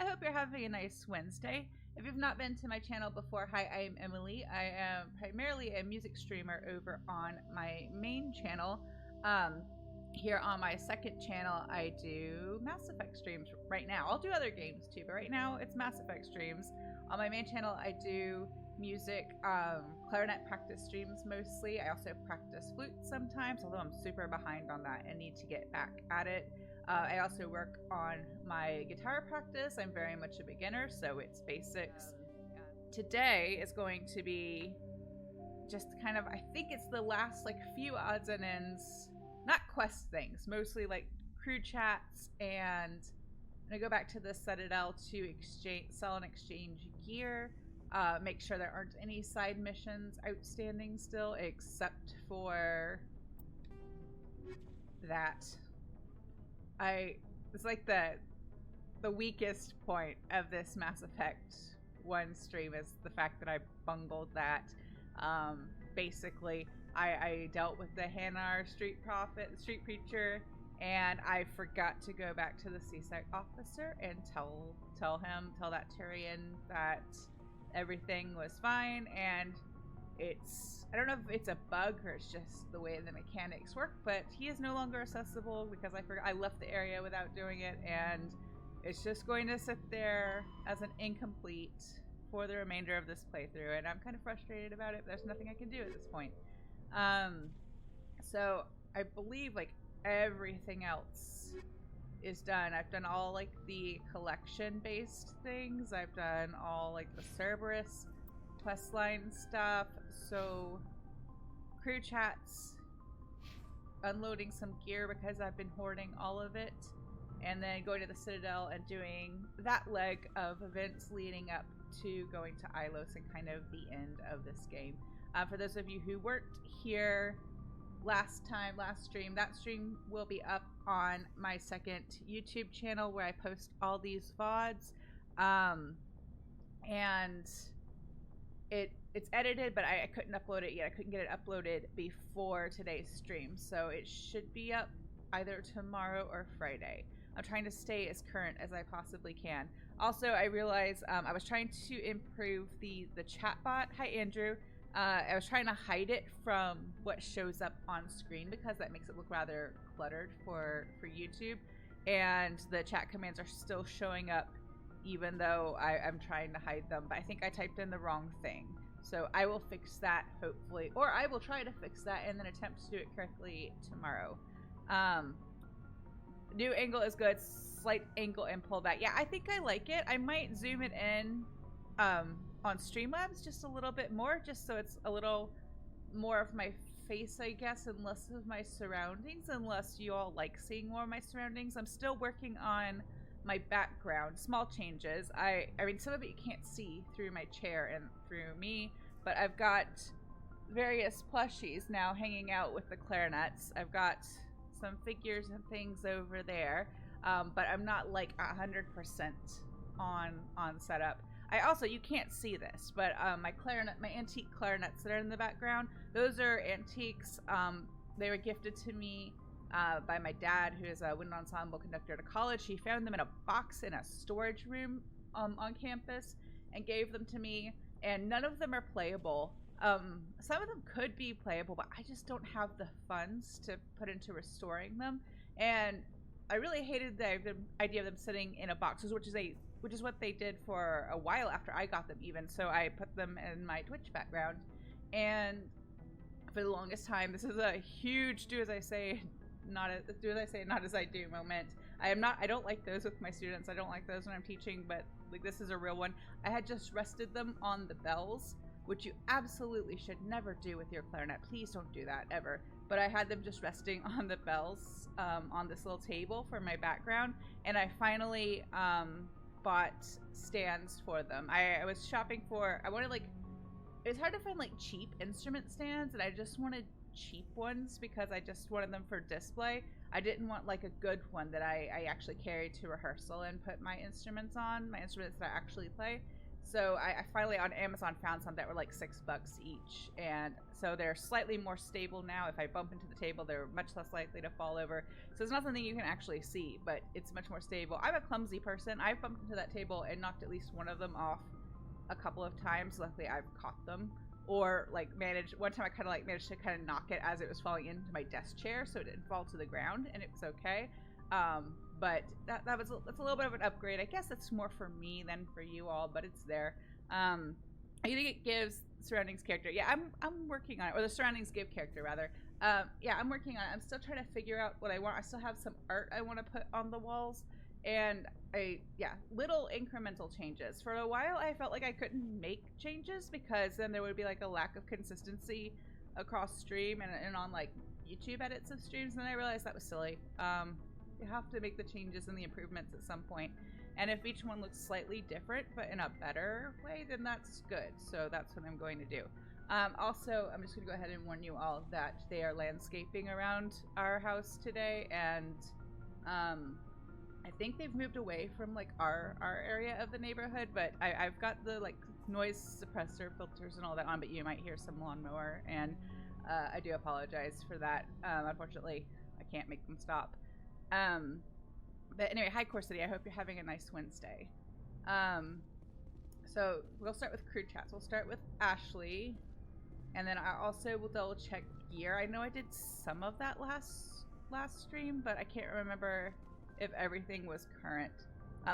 I hope you're having a nice Wednesday. If you've not been to my channel before, hi, I am Emily. I am primarily a music streamer over on my main channel. Here on my second channel, I do Mass Effect streams right now. I'll do other games too, but right now it's Mass Effect streams. On my main channel, I do music, clarinet practice streams mostly. I also practice flute sometimes, although I'm super behind on that and need to get back at it. I also work on my guitar practice. I'm very much a beginner, so it's basics. Today is going to be just kind of, I think it's the last like few odds and ends, not quest things, mostly like crew chats, and I'm gonna go back to the Citadel to sell and exchange gear. Make sure there aren't any side missions outstanding still, except for that. It's like the weakest point of this Mass Effect 1 stream is the fact that I bungled that. Basically, I dealt with the Hanar street preacher, and I forgot to go back to the CSEC officer and tell that Tyrion that everything was fine, and I don't know if it's a bug or it's just the way the mechanics work, but he is no longer accessible because I left the area without doing it, and it's just going to sit there as an incomplete for the remainder of this playthrough, and I'm kind of frustrated about it, but there's nothing I can do at this point. So I believe like everything else is done. I've done all like the collection based things. I've done all like the Cerberus questline stuff. So crew chats, unloading some gear because I've been hoarding all of it, and then going to the Citadel and doing that leg of events leading up to going to Ilos and kind of the end of this game. For those of you who weren't here last stream, that stream will be up on my second YouTube channel where I post all these VODs. And it's edited, but I couldn't upload it yet. I couldn't get it uploaded before today's stream, so it should be up either tomorrow or Friday. I'm trying to stay as current as I possibly can. Also, I realized I was trying to improve the chatbot. Hi, Andrew. I was trying to hide it from what shows up on screen because that makes it look rather cluttered for YouTube, and the chat commands are still showing up even though I'm trying to hide them, but I think I typed in the wrong thing. So I will fix that, hopefully, or I will try to fix that and then attempt to do it correctly tomorrow. New angle is good. Slight angle and pullback. Yeah, I think I like it. I might zoom it in on Streamlabs just a little bit more, just so it's a little more of my face, I guess, and less of my surroundings, unless you all like seeing more of my surroundings. I'm still working on my background, small changes. I mean, some of it you can't see through my chair and through me, but I've got various plushies now hanging out with the clarinets. I've got some figures and things over there, but I'm not like 100% on setup. I also, you can't see this, but my antique clarinets that are in the background, those are antiques. They were gifted to me by my dad, who is a wind ensemble conductor at a college. He found them in a box in a storage room on campus and gave them to me, and none of them are playable. Some of them could be playable, but I just don't have the funds to put into restoring them, and I really hated the idea of them sitting in a box, which is what they did for a while after I got them even, so I put them in my Twitch background, and for the longest time, this is a huge do as I say, not as I do moment. I don't like those with my students. I don't like those when I'm teaching, but like this is a real one. I had just rested them on the bells, which you absolutely should never do with your clarinet. Please don't do that ever. But I had them just resting on the bells on this little table for my background, and I finally bought stands for them. I was shopping for, I wanted like, it's hard to find like cheap instrument stands, and I just wanted cheap ones because I just wanted them for display. I didn't want like a good one that I actually carried to rehearsal and put my instruments that I actually play. So I finally on Amazon found some that were like $6 each, and so they're slightly more stable now. If I bump into the table, they're much less likely to fall over. So it's not something you can actually see, but it's much more stable. I'm a clumsy person. I've bumped into that table and knocked at least one of them off a couple of times. Luckily, I've caught them. Or like one time I kind of like managed to kind of knock it as it was falling into my desk chair, so it didn't fall to the ground, and it was okay. But that's a little bit of an upgrade. I guess it's more for me than for you all, but it's there. I think it gives surroundings character. Yeah, I'm working on it, or the surroundings give character rather. Yeah, I'm working on it. I'm still trying to figure out what I want. I still have some art I want to put on the walls, and little incremental changes. For a while, I felt like I couldn't make changes because then there would be like a lack of consistency across stream and on like YouTube edits of streams, and then I realized that was silly. You have to make the changes and the improvements at some point, and if each one looks slightly different but in a better way, then that's good. So that's what I'm going to do. Also, I'm just going to go ahead and warn you all that they are landscaping around our house today, and I think they've moved away from like our area of the neighborhood, but I've got the like noise suppressor filters and all that on, but you might hear some lawnmower, and I do apologize for that. Unfortunately, I can't make them stop. But anyway, hi Core City, I hope you're having a nice Wednesday. So we'll start with crew chats. We'll start with Ashley, and then I also will double check gear. I know I did some of that last stream, but I can't remember if everything was current.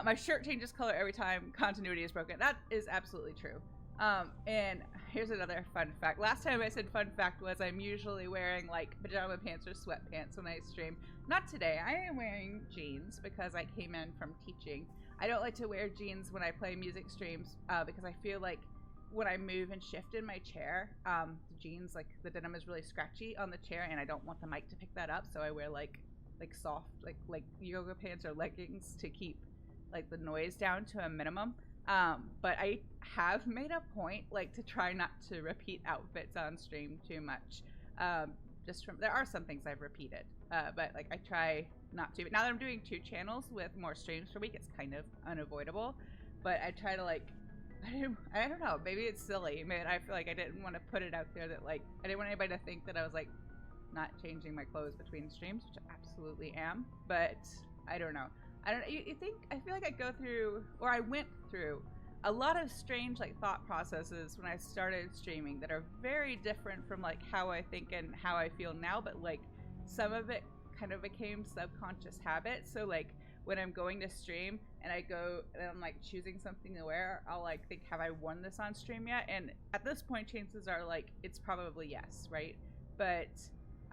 My shirt changes color every time continuity is broken. That is absolutely true. And here's another fun fact. Last time I said fun fact was I'm usually wearing like pajama pants or sweatpants when I stream. Not today. I am wearing jeans because I came in from teaching. I don't like to wear jeans when I play music streams because I feel like when I move and shift in my chair, the jeans, like the denim is really scratchy on the chair, and I don't want the mic to pick that up, so I wear like soft like yoga pants or leggings to keep like the noise down to a minimum. But I have made a point like to try not to repeat outfits on stream too much. There are some things I've repeated, but like I try not to. But now that I'm doing 2 channels with more streams per week, it's kind of unavoidable. But I try to like, I don't know, maybe it's silly. Maybe I feel like I didn't want to put it out there that like I didn't want anybody to think that I was like not changing my clothes between streams, which I absolutely am. But I don't know. You think, I feel like I go through, or I went through a lot of strange like thought processes when I started streaming that are very different from like how I think and how I feel now, but like some of it kind of became subconscious habits. So like when I'm going to stream and I go and I'm like choosing something to wear, I'll like think, have I worn this on stream yet? And at this point, chances are like it's probably yes, right? But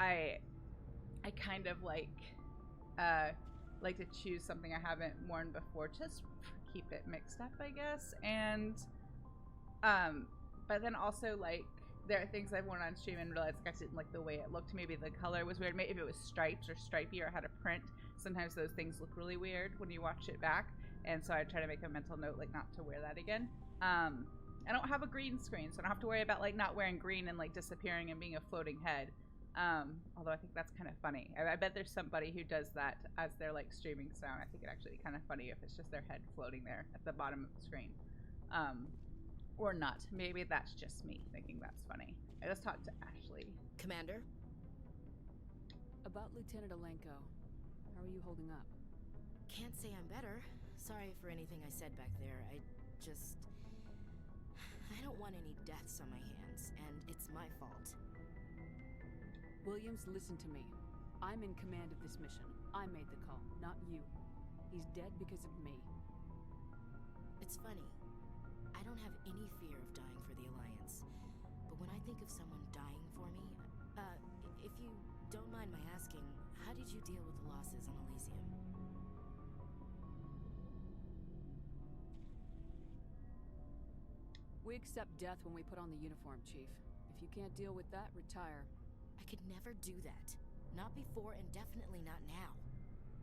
I kind of like to choose something I haven't worn before, just keep it mixed up, I guess. And but then also like there are things I've worn on stream and realized like I didn't like the way it looked. Maybe the color was weird. Maybe if it was stripes or stripy or had a print, sometimes those things look really weird when you watch it back. And so I try to make a mental note like not to wear that again. I don't have a green screen, so I don't have to worry about like not wearing green and like disappearing and being a floating head. Although I think that's kind of funny. I bet there's somebody who does that as they're like streaming sound. I think it'd actually be kind of funny if it's just their head floating there at the bottom of the screen. Or not. Maybe that's just me thinking that's funny. I just talked to Ashley. Commander? About Lieutenant Alenko. How are you holding up? Can't say I'm better. Sorry for anything I said back there. I don't want any deaths on my hands, and it's my fault. Williams, listen to me. I'm in command of this mission. I made the call, not you. He's dead because of me. It's funny. I don't have any fear of dying for the Alliance. But when I think of someone dying for me, if you don't mind my asking, how did you deal with the losses on Elysium? We accept death when we put on the uniform, Chief. If you can't deal with that, retire. I could never do that. Not before and definitely not now.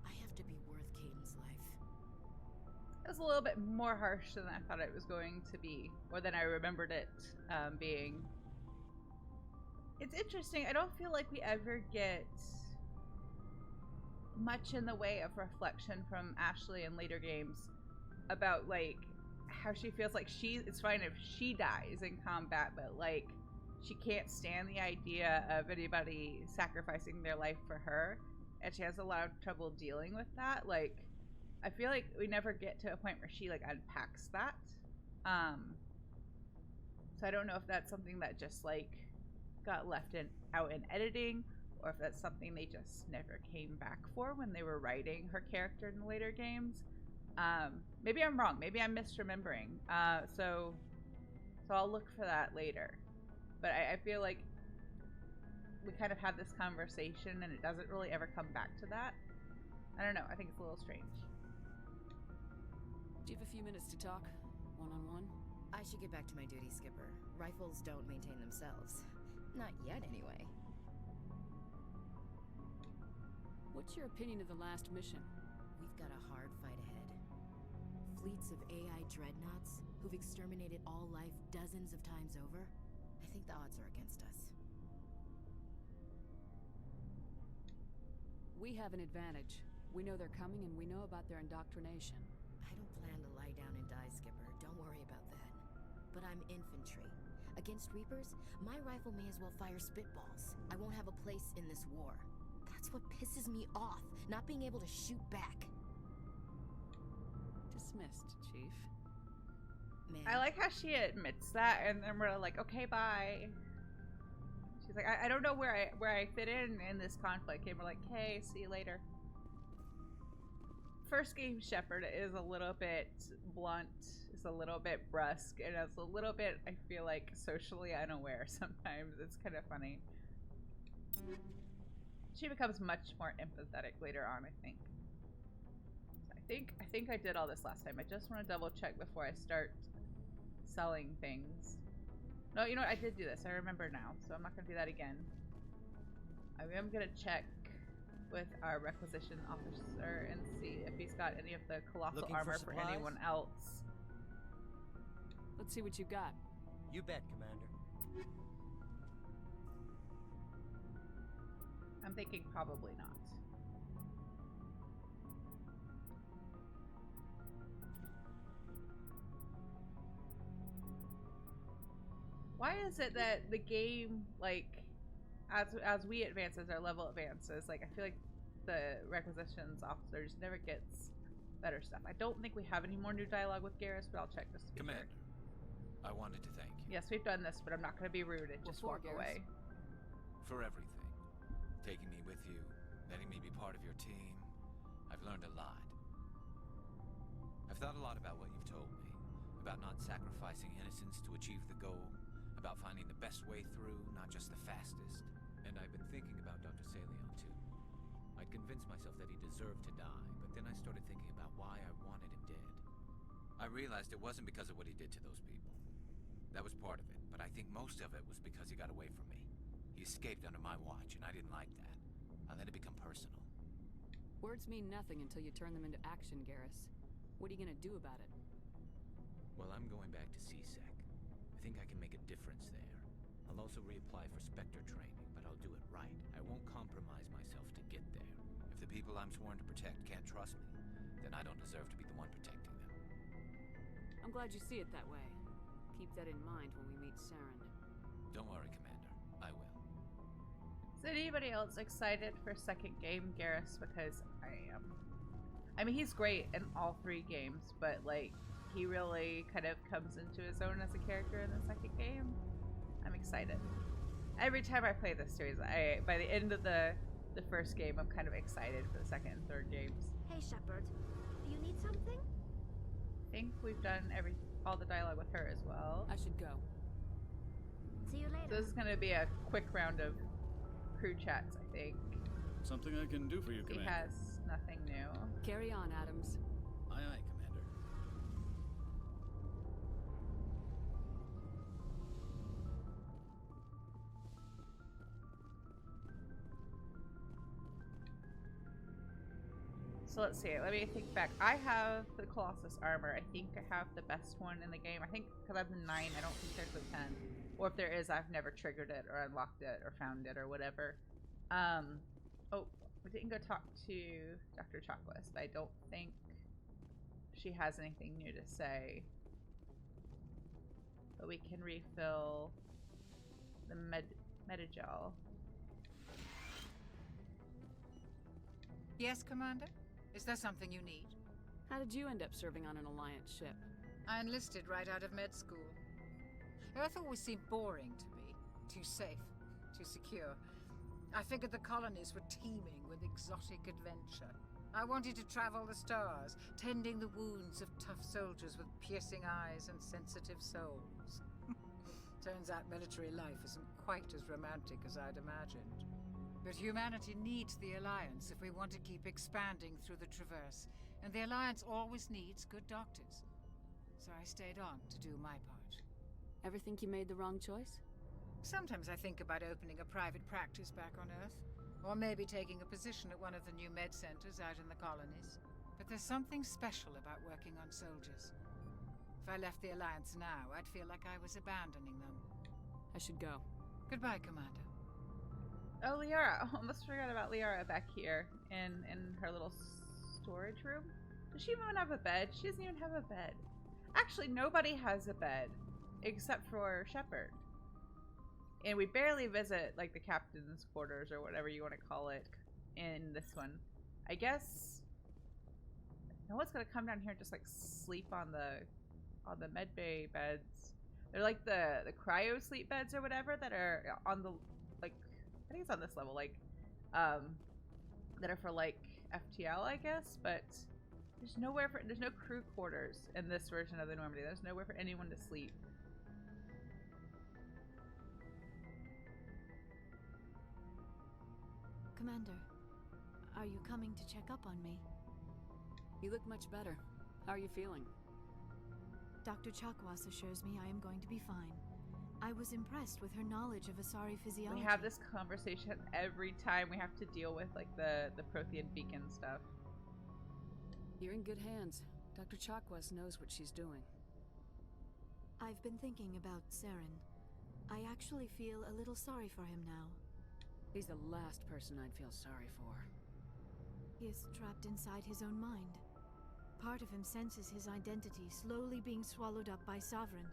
I have to be worth Kaiden's life. It was a little bit more harsh than I thought it was going to be, or than I remembered it being. It's interesting. I don't feel like we ever get much in the way of reflection from Ashley in later games about like how she feels like it's fine if she dies in combat, but like she can't stand the idea of anybody sacrificing their life for her, and she has a lot of trouble dealing with that. Like, I feel like we never get to a point where she like unpacks that. So I don't know if that's something that just like got left out in editing, or if that's something they just never came back for when they were writing her character in the later games. Maybe I'm wrong. Maybe I'm misremembering. So I'll look for that later. But I feel like we kind of had this conversation and it doesn't really ever come back to that. I don't know. I think it's a little strange. Do you have a few minutes to talk? One-on-one? I should get back to my duty, Skipper. Rifles don't maintain themselves. Not yet, anyway. What's your opinion of the last mission? We've got a hard fight ahead. Fleets of AI dreadnoughts who've exterminated all life dozens of times over. I think the odds are against us. We have an advantage. We know they're coming and we know about their indoctrination. I don't plan to lie down and die, Skipper. Don't worry about that. But I'm infantry. Against Reapers, my rifle may as well fire spitballs. I won't have a place in this war. That's what pisses me off, not being able to shoot back. Dismissed, Chief. Man. I like how she admits that, and then we're like, okay, bye. She's like, I don't know where I fit in this conflict, and we're like, hey, see you later. First game Shepard is a little bit blunt, it's a little bit brusque, and it's a little bit, I feel like, socially unaware sometimes. It's kind of funny. She becomes much more empathetic later on, I think. I think I did all this last time. I just want to double check before I start selling things. No, you know what? I did do this. I remember now, so I'm not going to do that again. I am going to check with our requisition officer and see if he's got any of the colossal armor for anyone else. Let's see what you got. You bet, Commander. I'm thinking probably not. Why is it that the game, like, as we advance, as our level advances, like, I feel like the requisitions officers never gets better stuff. I don't think we have any more new dialogue with Garrus, but I'll check just to be Commander, sure. I wanted to thank you. Yes, we've done this, but I'm not going to be rude and just walk away. For everything. Taking me with you, letting me be part of your team. I've learned a lot. I've thought a lot about what you've told me. About not sacrificing innocence to achieve the goal. About finding the best way through, not just the fastest. And I've been thinking about Dr. Saleon, too. I'd convinced myself that he deserved to die, but then I started thinking about why I wanted him dead. I realized it wasn't because of what he did to those people. That was part of it, but I think most of it was because he got away from me. He escaped under my watch, and I didn't like that. I let it become personal. Words mean nothing until you turn them into action, Garrus. What are you gonna do about it? Well, I'm going back to CSEC. I think I can make a difference there. I'll also reapply for Spectre training, but I'll do it right. I won't compromise myself to get there. If the people I'm sworn to protect can't trust me, then I don't deserve to be the one protecting them. I'm glad you see it that way. Keep that in mind when we meet Saren. Don't worry, Commander. I will. Is anybody else excited for second game Garrus? Because I am. I mean, he's great in all three games, but like, he really kind of comes into his own as a character in the second game. I'm excited. Every time I play this series, by the end of the first game, I'm kind of excited for the second and third games. Hey Shepard, do you need something? I think we've done all the dialogue with her as well. I should go. See you later. So this is going to be a quick round of crew chats, I think. Something I can do for you, He Commander. has nothing new. Carry on, Adams. Aye, aye, Commander. So let's see. Let me think back. I have the Colossus armor. I think I have the best one in the game. I think because I'm the 9, I don't think there's a 10. Or if there is, I've never triggered it or unlocked it or found it or whatever. Oh, we didn't go talk to Dr. Chocklist. I don't think she has anything new to say. but we can refill the Metagel. Yes, Commander? Is there something you need? How did you end up serving on an Alliance ship? I enlisted right out of med school. Earth always seemed boring to me. Too safe, too secure. I figured the colonies were teeming with exotic adventure. I wanted to travel the stars, tending the wounds of tough soldiers with piercing eyes and sensitive souls. Turns out military life isn't quite as romantic as I'd imagined. But humanity needs the Alliance if we want to keep expanding through the Traverse, and the Alliance always needs good doctors. So I stayed on to do my part. Ever think you made the wrong choice? Sometimes I think about opening a private practice back on Earth, or maybe taking a position at one of the new med centers out in the colonies. But there's something special about working on soldiers. If I left the Alliance now, I'd feel like I was abandoning them. I should go. Goodbye, Commander. Oh, Liara. Almost forgot about Liara back here in her little storage room. Does she even have a bed? She doesn't even have a bed. Actually, nobody has a bed except for Shepard. And we barely visit, like, the captain's quarters or whatever you want to call it in this one. I guess no one's gonna come down here and just, like, sleep on the medbay beds. They're like the cryo sleep beds or whatever that are on the, like, I think it's on this level, like, that are for, like, FTL, I guess, but there's no crew quarters in this version of the Normandy. There's nowhere for anyone to sleep. Commander, are you coming to check up on me? You look much better. How are you feeling? Dr. Chakwas assures me I am going to be fine. I was impressed with her knowledge of Asari physiology. We have this conversation every time we have to deal with, like, the Prothean beacon stuff. You're in good hands. Dr. Chakwas knows what she's doing. I've been thinking about Saren. I actually feel a little sorry for him now. He's the last person I'd feel sorry for. He is trapped inside his own mind. Part of him senses his identity slowly being swallowed up by Sovereign,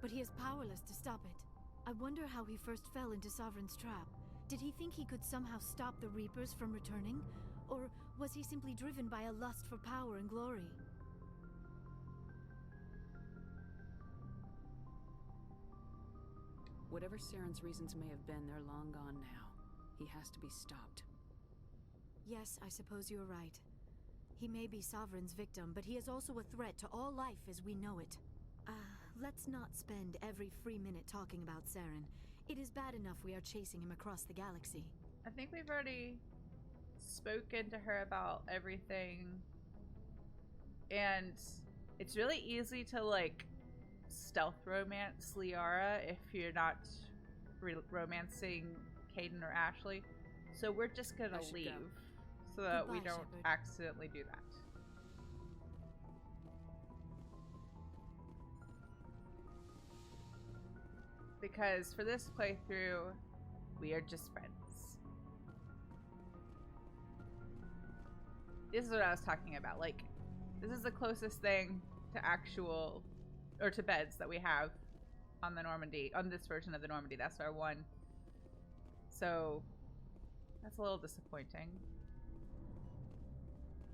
but he is powerless to stop it. I wonder how he first fell into Sovereign's trap. Did he think he could somehow stop the Reapers from returning? Or was he simply driven by a lust for power and glory? Whatever Saren's reasons may have been, they're long gone now. He has to be stopped. Yes, I suppose you're right. He may be Sovereign's victim, but he is also a threat to all life as we know it. Let's not spend every free minute talking about Saren. It is bad enough we are chasing him across the galaxy. I think we've already spoken to her about everything. And it's really easy to, like, stealth romance Liara if you're not romancing Caden or Ashley. So we're just gonna leave so that we Goodbye, don't Shepard. accidentally do that. Because for this playthrough, we are just friends. This is what I was talking about. Like, this is the closest thing to actual, or to beds that we have on the Normandy, on this version of the Normandy. That's our one. So, that's a little disappointing.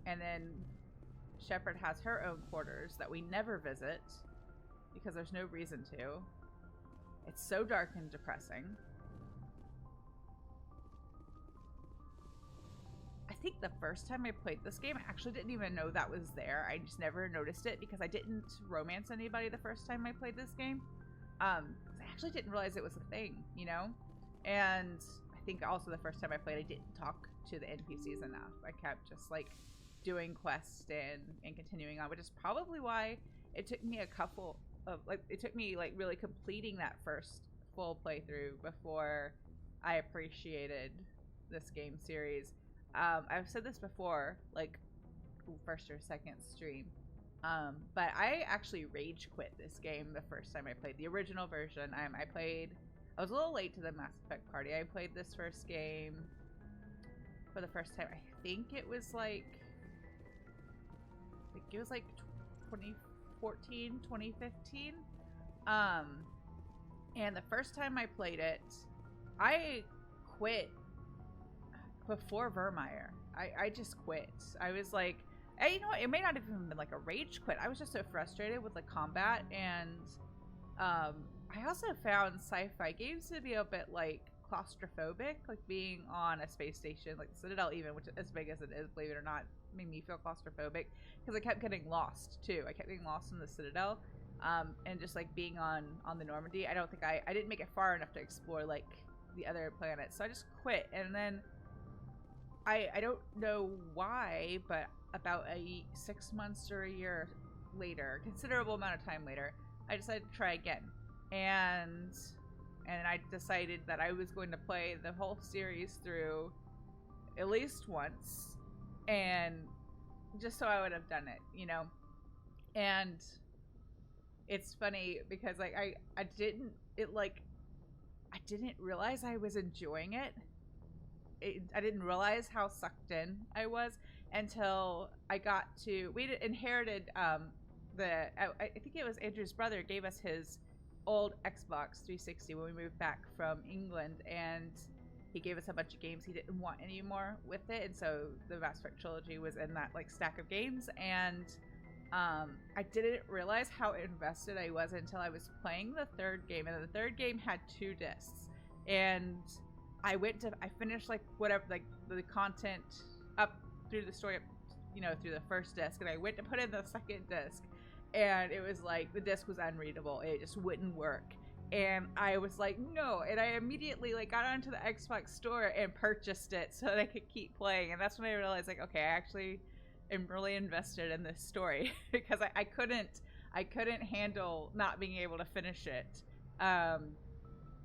And then Shepard has her own quarters that we never visit because there's no reason to. It's so dark and depressing. I think the first time I played this game, I actually didn't even know that was there. I just never noticed it because I didn't romance anybody the first time I played this game. I actually didn't realize it was a thing, you know? And I think also the first time I played, I didn't talk to the NPCs enough. I kept just, like, doing quests and continuing on, which is probably why it took me a couple of, like, it took me, like, really completing that first full playthrough before I appreciated this game series. I've said this before, like, first or second stream, but I actually rage quit this game the first time I played the original version. I was a little late to the Mass Effect party. I played this first game for the first time. I think it was like 2014, 2015. And the first time I played it, I quit before Vermeer. I just quit. I was like, you know what? It may not have even been like a rage quit. I was just so frustrated with the combat. And I also found sci-fi games to be a bit like claustrophobic, like being on a space station, like the Citadel even, which is as big as it is, believe it or not, made me feel claustrophobic because I kept getting lost too. I kept getting lost in the Citadel. And just like being on the Normandy, I don't think I didn't make it far enough to explore like the other planets, so I just quit. And then I don't know why, but about 6 months or a year later, considerable amount of time later, I decided to try again, and I decided that I was going to play the whole series through at least once, and just so I would have done it, you know. And it's funny because like I didn't realize I was enjoying it. I didn't realize how sucked in I was until I got to, we inherited I think it was Andrew's brother gave us his old Xbox 360 when we moved back from England, and he gave us a bunch of games he didn't want anymore with it, and so the Mass Effect trilogy was in that like stack of games. And I didn't realize how invested I was until I was playing the third game, and the third game had 2 discs, and I finished like whatever, like the content up through the story, you know, through the first disc, and I went to put in the second disc, and it was like the disc was unreadable. It just wouldn't work. And I was like, no. And I immediately like got onto the Xbox store and purchased it so that I could keep playing. And that's when I realized like, okay, I actually am really invested in this story because I couldn't handle not being able to finish it.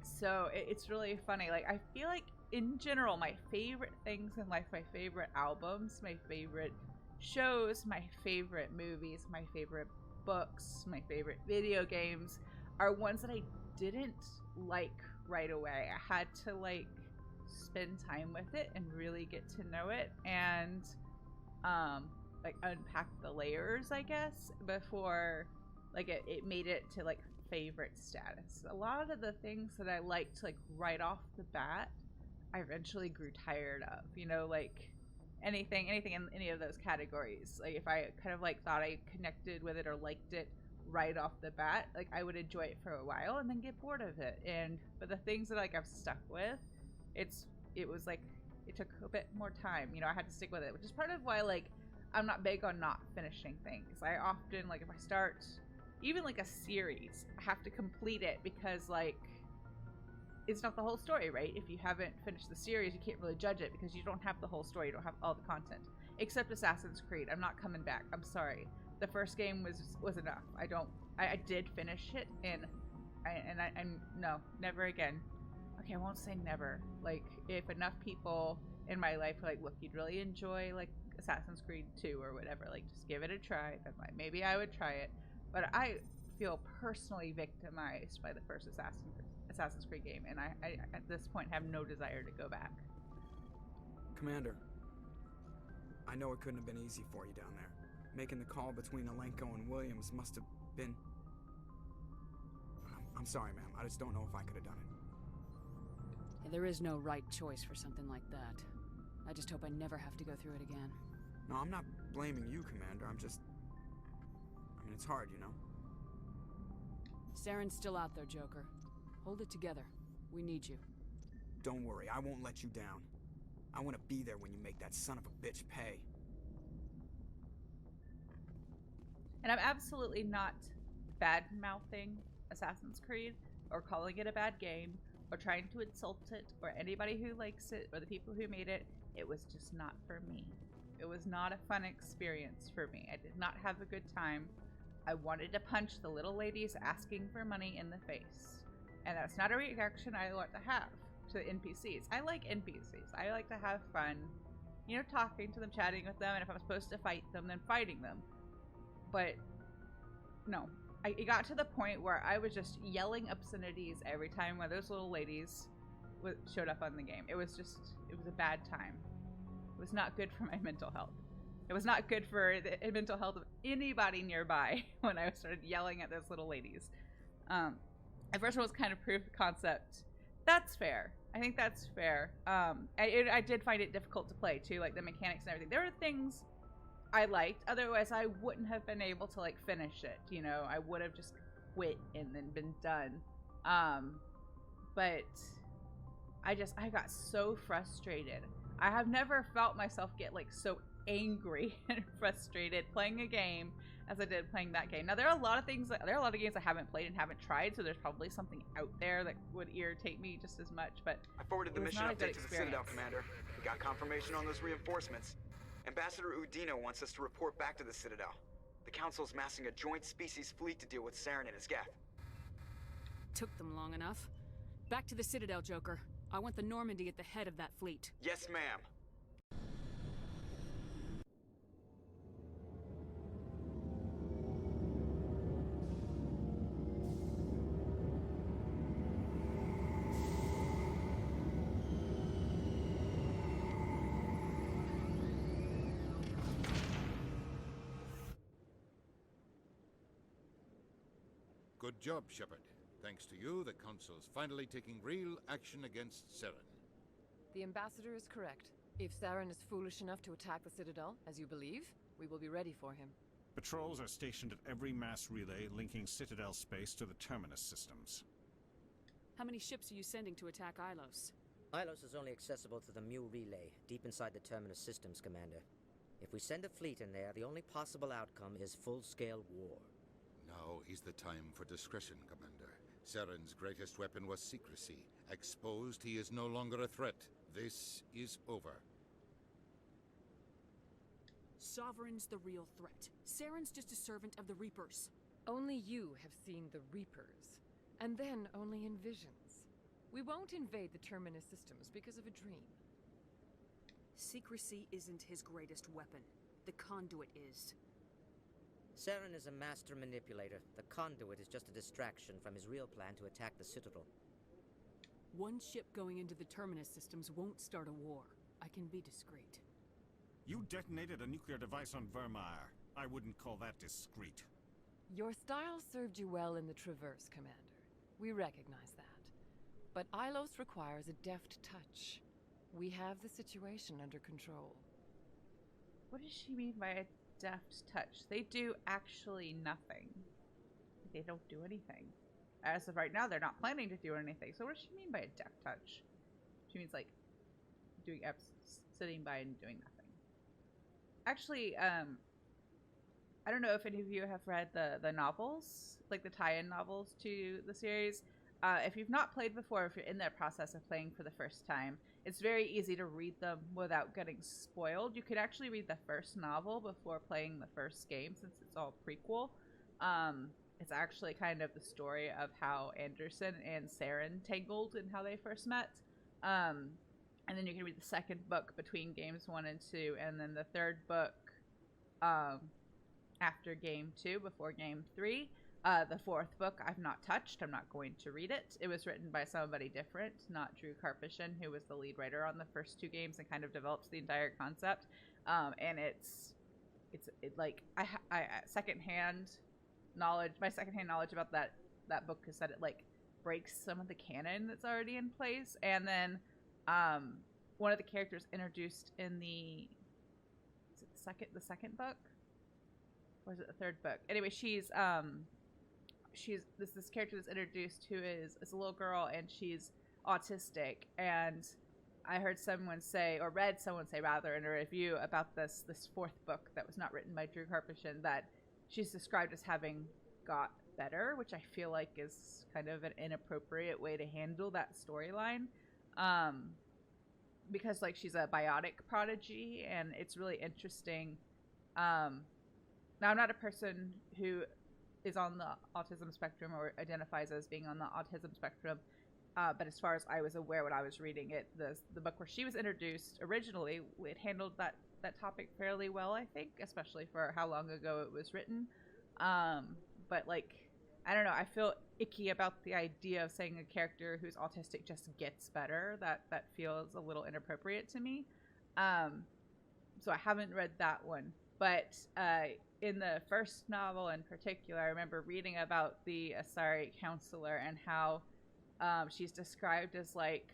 So it's really funny. Like, I feel like in general, my favorite things in life, my favorite albums, my favorite shows, my favorite movies, my favorite books, my favorite video games are ones that I didn't like right away. I had to like spend time with it and really get to know it, and like unpack the layers, I guess, before like it made it to like favorite status. A lot of the things that I liked like right off the bat, I eventually grew tired of, you know, like anything in any of those categories. Like if I kind of like thought I connected with it or liked it right off the bat, like I would enjoy it for a while and then get bored of it. But the things that like I've stuck with, it was like it took a bit more time, you know. I had to stick with it, which is part of why like I'm not big on not finishing things. I often, like, if I start even like a series, I have to complete it because like it's not the whole story, right? If you haven't finished the series, you can't really judge it because you don't have the whole story, you don't have all the content. Except Assassin's Creed. I'm not coming back. I'm sorry. The first game was enough. I did finish it, and no, never again. Okay, I won't say never. Like, if enough people in my life are like, look, you'd really enjoy like Assassin's Creed 2 or whatever, like just give it a try, then like, maybe I would try it. But I feel personally victimized by the first Assassin's Creed game, and I at this point have no desire to go back. Commander, I know it couldn't have been easy for you down there. Making the call between Alenko and Williams must have been... I'm sorry, ma'am. I just don't know if I could have done it. There is no right choice for something like that. I just hope I never have to go through it again. No, I'm not blaming you, Commander. I mean, it's hard, you know? Saren's still out there, Joker. Hold it together. We need you. Don't worry, I won't let you down. I want to be there when you make that son of a bitch pay. And I'm absolutely not bad-mouthing Assassin's Creed or calling it a bad game or trying to insult it or anybody who likes it or the people who made it. It was just not for me. It was not a fun experience for me. I did not have a good time. I wanted to punch the little ladies asking for money in the face. And that's not a reaction I want to have to NPCs. I like NPCs. I like to have fun, you know, talking to them, chatting with them, and if I'm supposed to fight them, then fighting them. But no, it got to the point where I was just yelling obscenities every time one of those little ladies showed up on the game. It was a bad time. It was not good for my mental health. It was not good for the mental health of anybody nearby when I started yelling at those little ladies. The first one was kind of proof of concept. That's fair. I think that's fair. I did find it difficult to play too, like the mechanics and everything. There were things I liked. Otherwise, I wouldn't have been able to like finish it. You know, I would have just quit and then been done. But I got so frustrated. I have never felt myself get like so angry and frustrated playing a game as I did playing that game. Now there are a lot of games I haven't played and haven't tried, so there's probably something out there that would irritate me just as much, but I forwarded the mission not a good update to the Citadel, Commander. We got confirmation on those reinforcements. Ambassador Udino wants us to report back to the Citadel. The Council's massing a joint species fleet to deal with Saren and his Geth. Took them long enough. Back to the Citadel, Joker. I want the Normandy at the head of that fleet. Yes, ma'am. Good job, Shepard. Thanks to you, the Council's finally taking real action against Saren. The Ambassador is correct. If Saren is foolish enough to attack the Citadel, as you believe, we will be ready for him. Patrols are stationed at every mass relay linking Citadel space to the Terminus systems. How many ships are you sending to attack Ilos? Ilos is only accessible to the Mu relay, deep inside the Terminus systems, Commander. If we send a fleet in there, the only possible outcome is full-scale war. Now is the time for discretion, Commander. Saren's greatest weapon was secrecy. Exposed, he is no longer a threat. This is over. Sovereign's the real threat. Saren's just a servant of the Reapers. Only you have seen the Reapers, and then only in visions. We won't invade the Terminus systems because of a dream. Secrecy isn't his greatest weapon. The conduit is. Saren is a master manipulator. The conduit is just a distraction from his real plan to attack the Citadel. One ship going into the Terminus systems won't start a war. I can be discreet. You detonated a nuclear device on Vermeer. I wouldn't call that discreet. Your style served you well in the Traverse, Commander. We recognize that. But Ilos requires a deft touch. We have the situation under control. What does she mean by a deft touch? They do actually nothing. They don't do anything. As of right now, they're not planning to do anything. So what does she mean by a deft touch? She means like doing sitting by and doing nothing. Actually, I don't know if any of you have read the novels, like the tie-in novels to the series. If you've not played before, if you're in that process of playing for the first time, it's very easy to read them without getting spoiled. You could actually read the first novel before playing the first game, since it's all prequel. It's actually kind of the story of how Anderson and Saren tangled and how they first met. And then you can read the second book between games 1 and 2, and then the third book after game 2, before game 3. The fourth book I've not touched. I'm not going to read it. It was written by somebody different, not Drew Karpyshyn, who was the lead writer on the first 2 games and kind of develops the entire concept. And it's like I secondhand knowledge. My secondhand knowledge about that book is that it like breaks some of the canon that's already in place. And then one of the characters introduced in the second book, or is it the third book? Anyway, she's this character that's introduced who is a little girl, and she's autistic. And I heard someone say, or read someone say rather, in a review about this fourth book that was not written by Drew Karpyshyn, that she's described as having got better, which I feel like is kind of an inappropriate way to handle that storyline. Because like she's a biotic prodigy, and it's really interesting. Now I'm not a person who is on the autism spectrum or identifies as being on the autism spectrum, but as far as I was aware when I was reading it, the book where she was introduced originally, it handled that topic fairly well, I think, especially for how long ago it was written. But like, I don't know, I feel icky about the idea of saying a character who's autistic just gets better. That feels a little inappropriate to me. So I haven't read that one. But in the first novel in particular, I remember reading about the Asari counselor and how she's described as like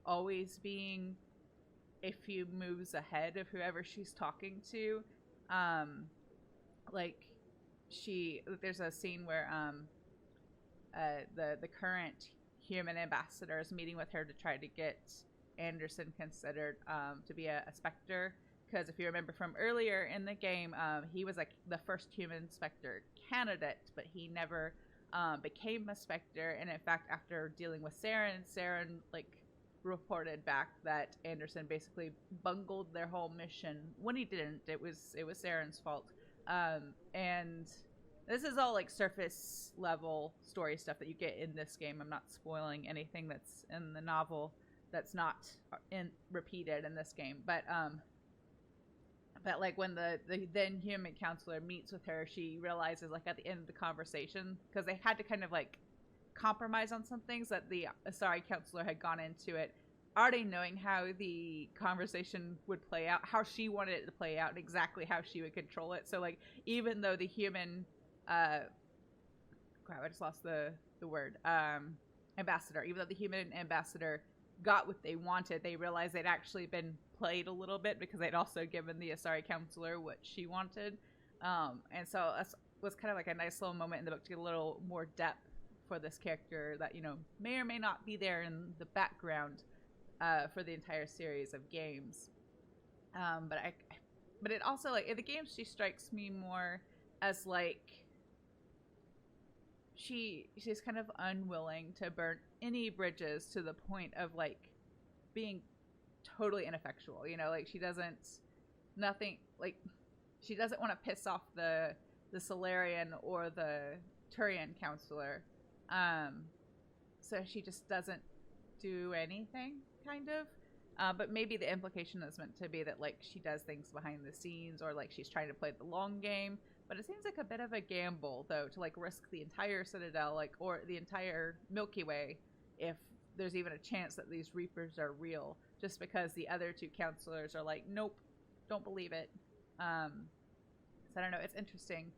always being a few moves ahead of whoever she's talking to. Like there's a scene where the current human ambassador is meeting with her to try to get Anderson considered to be a Spectre, because if you remember from earlier in the game, he was like the first human Spectre candidate, but he never became a Spectre. And in fact, after dealing with Saren like reported back that Anderson basically bungled their whole mission when he didn't. It was Saren's fault. And this is all like surface level story stuff that you get in this game. I'm not spoiling anything that's in the novel that's not repeated in this game. But like when the then human counselor meets with her, she realizes like at the end of the conversation, because they had to kind of like compromise on some things, that the Asari counselor had gone into it already knowing how the conversation would play out, how she wanted it to play out, and exactly how she would control it. So like even though the human crap, I just lost the word, ambassador, even though the human ambassador got what they wanted, they realized they'd actually been played a little bit, because they'd also given the Asari counselor what she wanted. And so that was kind of like a nice little moment in the book to get a little more depth for this character that, you know, may or may not be there in the background for the entire series of games. But it also, like, in the game, she strikes me more as like she's kind of unwilling to burn any bridges, to the point of like being totally ineffectual, you know, like she doesn't want to piss off the Solarian or the Turian counselor, so she just doesn't do anything, kind of. But maybe the implication is meant to be that like she does things behind the scenes, or like she's trying to play the long game. But it seems like a bit of a gamble, though, to like risk the entire Citadel, like, or the entire Milky Way, if there's even a chance that these Reapers are real, just because the other two counselors are like, nope, don't believe it. So I don't know, it's interesting.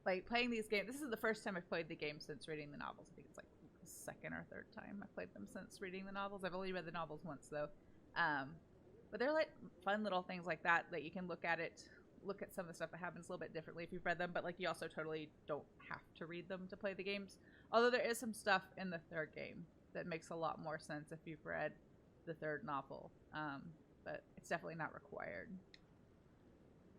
Like playing these games, this is the first time I've played the game since reading the novels. I think it's like the second or third time I've played them since reading the novels. I've only read the novels once, though. But they're like fun little things like that you can look at some of the stuff that happens a little bit differently if you've read them, but like you also totally don't have to read them to play the games. Although there is some stuff in the third game that makes a lot more sense if you've read the third novel, but it's definitely not required.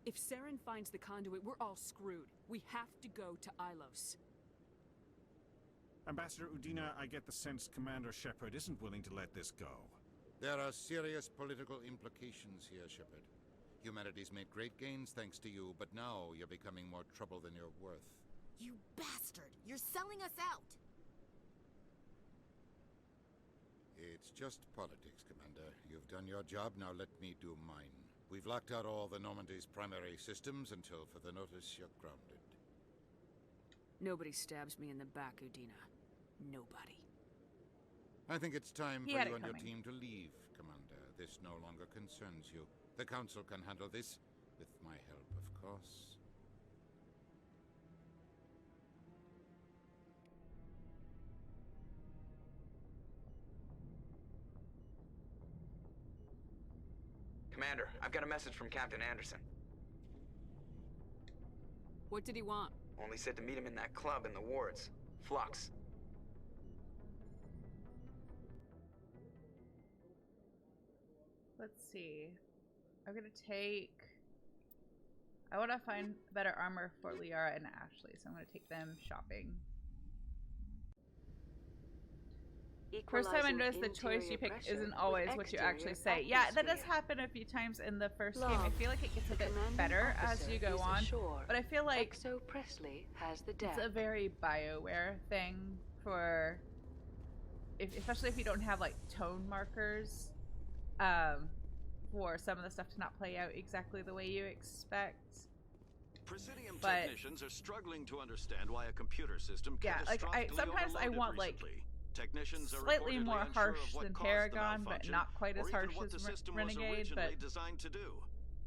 If Saren finds the conduit, we're all screwed. We have to go to Ilos. Ambassador Udina, I get the sense Commander Shepard isn't willing to let this go. There are serious political implications here, Shepard. Humanity's made great gains thanks to you, but now you're becoming more trouble than you're worth. You bastard! You're selling us out! It's just politics, Commander. You've done your job, now let me do mine. We've locked out all the Normandy's primary systems until further notice you're grounded. Nobody stabs me in the back, Udina. Nobody. I think it's time for He had you it and your coming. team to leave, Commander. This no longer concerns you. The Council can handle this, with my help, of course. Commander, I've got a message from Captain Anderson. What did he want? Only said to meet him in that club in the wards. Flux. Let's see. I'm gonna I want to find better armor for Liara and Ashley, so I'm gonna take them shopping. First time I noticed the choice you pick isn't always what you actually say. Yeah, that does happen a few times in the first game. I feel like it gets a bit better as you go on, but I feel like it's a very BioWare thing for, especially if you don't have like tone markers, for some of the stuff to not play out exactly the way you expect. Presidium technicians are struggling to understand why a computer system sometimes I want like technicians are slightly more harsh than caused the Paragon, but malfunction, not quite as or harsh even what as the system Renegade. was But originally designed to do.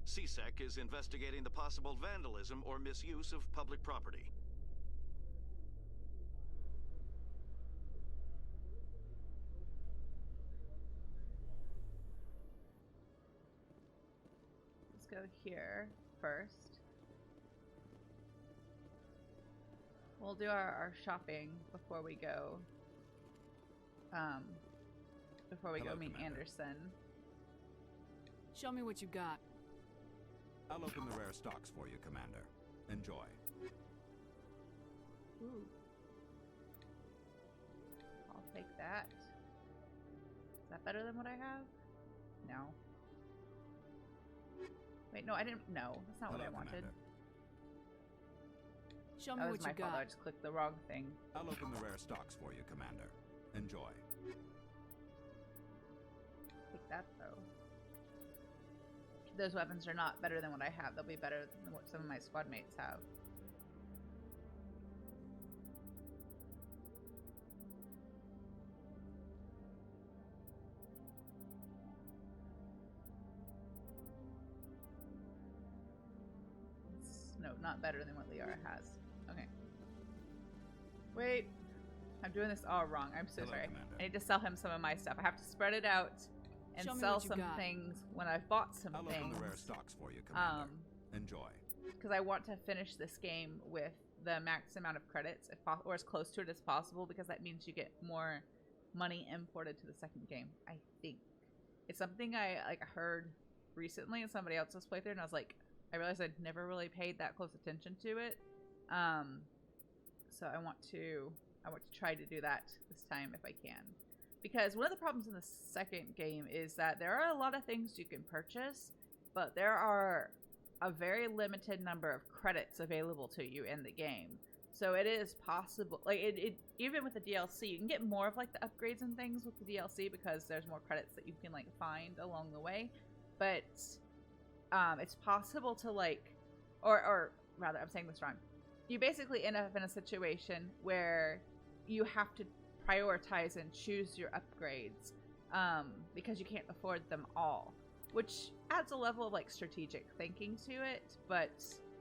CSEC is investigating the possible vandalism or misuse of public property. Let's go here first. We'll do our shopping before we go. Before we go meet Anderson. Show me what you got. I'll open the rare stocks for you, Commander. Enjoy. Ooh. I'll take that. Is that better than what I have? No. Wait, no, I didn't. No, that's not what I wanted. Commander. Show me That what was my you fault. got. I just clicked the wrong thing. I'll open the rare stocks for you, Commander. Enjoy. Take that though. Those weapons are not better than what I have. They'll be better than what some of my squad mates have. No, not better than what Liara has. Okay. Wait. I'm doing this all wrong. I'm so sorry. Commander. I need to sell him some of my stuff. I have to spread it out and Show me sell what you some got. things when I've bought some I'll things. open the rare stocks for you, Commander. Enjoy. Because I want to finish this game with the max amount of credits, if or as close to it as possible, because that means you get more money imported to the second game. I think it's something I heard recently in somebody else's playthrough, and I was like, I realized I'd never really paid that close attention to it. So I want to try to do that this time if I can. Because one of the problems in the second game is that there are a lot of things you can purchase, but there are a very limited number of credits available to you in the game. So it is possible, like it even with the DLC, you can get more of like the upgrades and things with the DLC because there's more credits that you can like find along the way. But it's possible to like, or rather, I'm saying this wrong. You basically end up in a situation where you have to prioritize and choose your upgrades because you can't afford them all, which adds a level of like strategic thinking to it.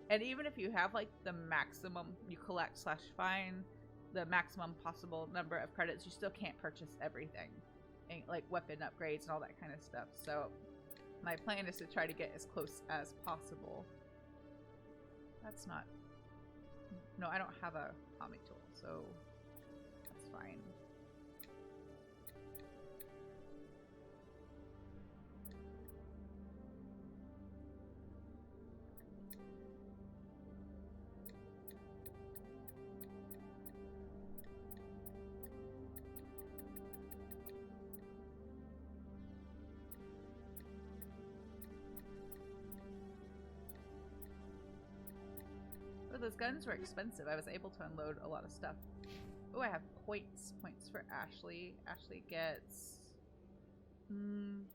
And even if you have like the maximum you collect / find the maximum possible number of credits, you still can't purchase everything, and like weapon upgrades and all that kind of stuff. So my plan is to try to get as close as possible. That's not... No, I don't have a comic tool, so that's fine. Those guns were expensive. I was able to unload a lot of stuff. Oh, I have points. Points for Ashley. Ashley gets... I'm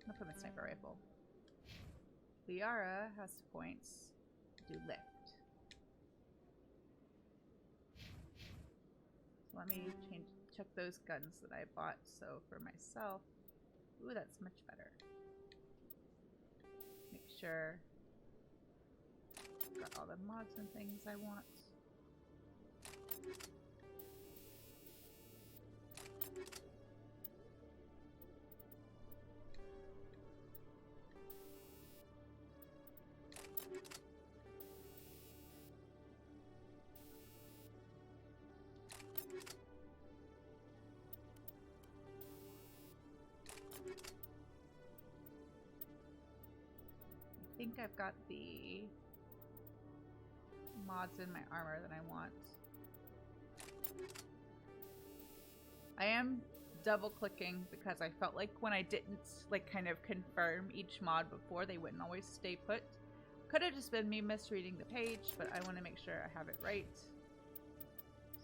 gonna put my sniper rifle. Liara has points to do lift. So let me check those guns that I bought. So for myself, ooh, that's much better. Make sure I've got all the mods and things I want. I think I've got the mods in my armor that I want. I am double clicking because I felt like when I didn't like kind of confirm each mod before, they wouldn't always stay put. Could have just been me misreading the page, but I want to make sure I have it right.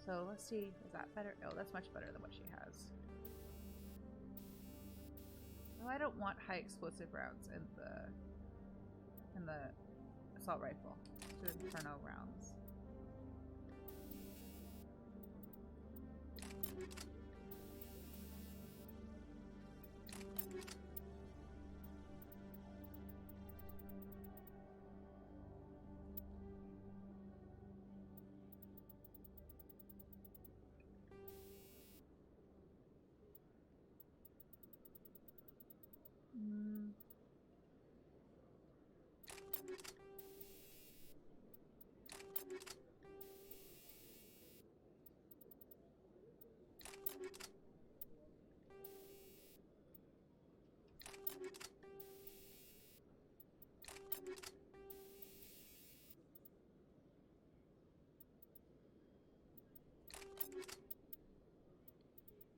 So let's see, is that better? Oh, that's much better than what she has. Oh, I don't want high explosive rounds in the assault rifle. Let's do inferno rounds.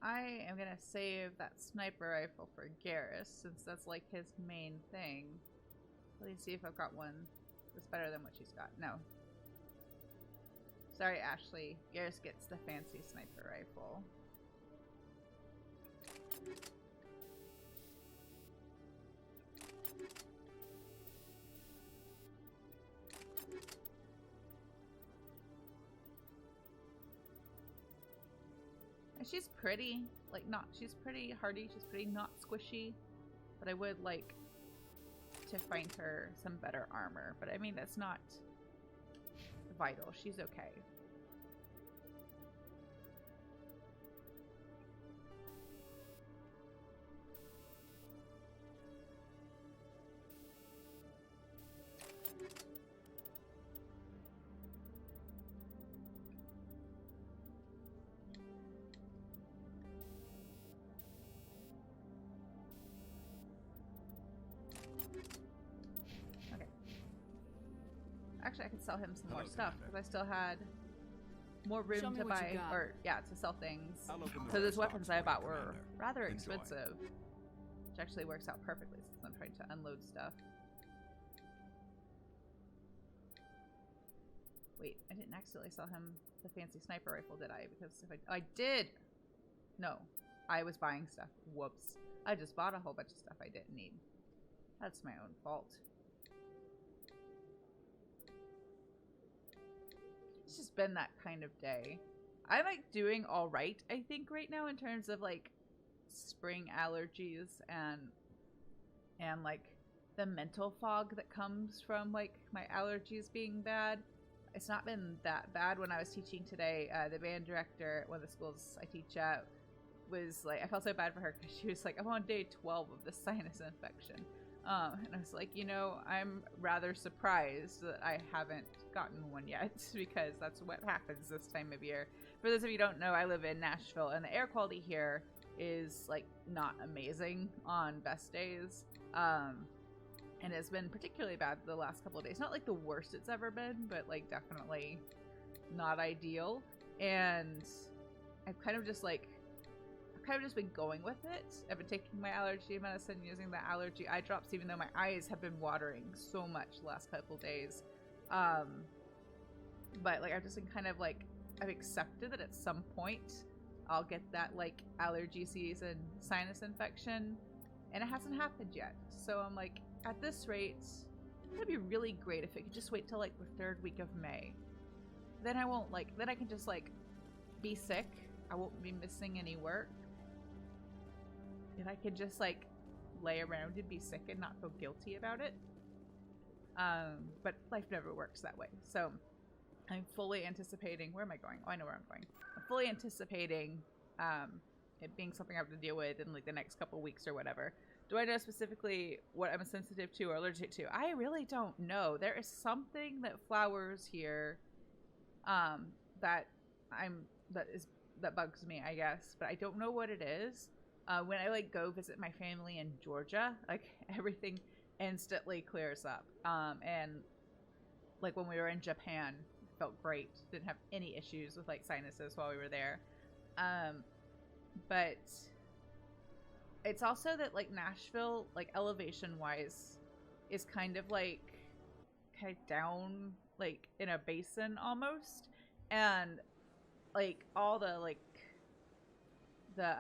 I am gonna save that sniper rifle for Garrus, since that's like his main thing. Let me see if I've got one that's better than what she's got. No. Sorry, Ashley. Garrus gets the fancy sniper rifle. And she's pretty. Like, not, she's pretty hardy. She's pretty not squishy. But I would like to find her some better armor. But I mean, that's not vital. She's okay. Actually, I could sell him some more stuff because I still had more room to buy, or yeah, to sell things. So those weapons I bought were rather expensive, which actually works out perfectly since I'm trying to unload stuff. Wait, I didn't accidentally sell him the fancy sniper rifle, did I? Because if I did, no, I was buying stuff. Whoops! I just bought a whole bunch of stuff I didn't need. That's my own fault. It's just been that kind of day. I'm like doing all right, I think, right now in terms of like spring allergies and like the mental fog that comes from like my allergies being bad. It's not been that bad. When I was teaching today, the band director at one of the schools I teach at was like, I felt so bad for her because she was like, I'm on day 12 of this sinus infection. And I was like, you know, I'm rather surprised that I haven't gotten one yet because that's what happens this time of year. For those of you who don't know, I live in Nashville and the air quality here is like not amazing on best days. And it's been particularly bad the last couple of days. Not like the worst it's ever been, but like definitely not ideal. And I've kind of just been going with it. I've been taking my allergy medicine, using the allergy eye drops, even though my eyes have been watering so much the last couple days. But like I've just been kind of like, I've accepted that at some point I'll get that like allergy season sinus infection, and it hasn't happened yet. So I'm like, at this rate, it'd be really great if it could just wait till like the 3rd week of May. Then I won't like, then I can just like be sick. I won't be missing any work. And I can just like lay around and be sick and not feel guilty about it. But life never works that way. So I'm fully anticipating, where am I going? Oh, I know where I'm going. I'm fully anticipating it being something I have to deal with in like the next couple weeks or whatever. Do I know specifically what I'm sensitive to or allergic to? I really don't know. There is something that flowers here that bugs me, I guess, but I don't know what it is. When I like go visit my family in Georgia, like everything instantly clears up. And like when we were in Japan, it felt great. Didn't have any issues with like sinuses while we were there. But it's also that like Nashville, like elevation wise, is kind of down like in a basin almost, and like all the like the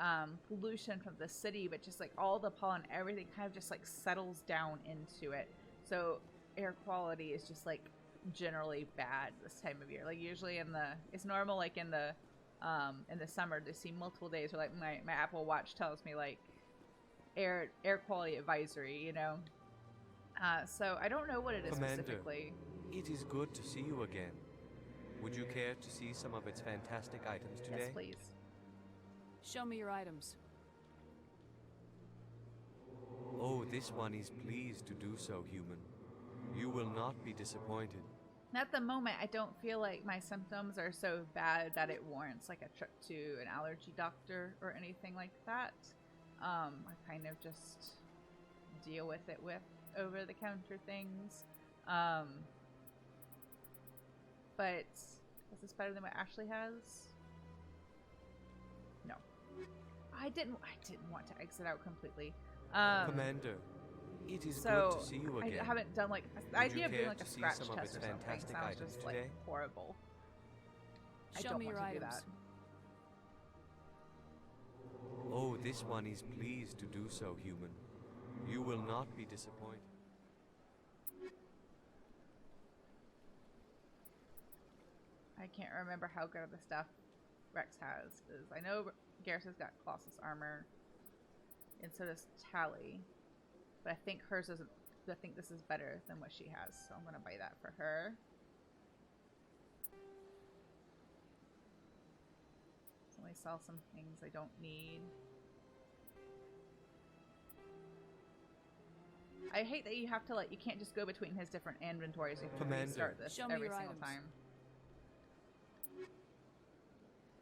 pollution from the city, but just like all the pollen, everything kind of just like settles down into it. So air quality is just like generally bad this time of year. Like usually it's normal like in the summer to see multiple days where like my Apple Watch tells me like air quality advisory, you know. So I don't know what it is Commander, specifically. It is good to see you again. Would you care to see some of its fantastic items today? Yes, please. Show me your items. Oh, this one is pleased to do so, human. You will not be disappointed. At the moment, I don't feel like my symptoms are so bad that it warrants like a trip to an allergy doctor or anything like that. I kind of just deal with it with over-the-counter things. But is this better than what Ashley has? No. I didn't want to exit out completely. Commander, it is good to see you again. I haven't done like the Would idea you of doing care like a to see scratch some of test its or something fantastic sounds items just today? like horrible. I Show don't me want your to do items. that. Oh, this one is pleased to do so, human. You will not be disappointed. I can't remember how good of the stuff Rex has, because I know Garrus has got Colossus armor, and so does Tali, but I think hers isn't. I think this is better than what she has, so I'm gonna buy that for her. So I sell some things I don't need. I hate that you have to you can't just go between his different inventories. You have to Commander, restart this show me every your single items. time.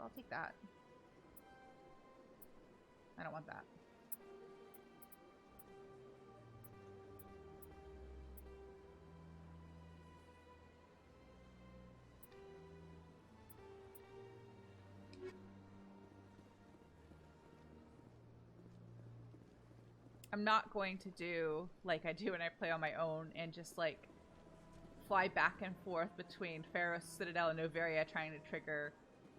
I'll take that. I don't want that. I'm not going to do like I do when I play on my own and just like fly back and forth between Pharos, Citadel, and Noveria trying to trigger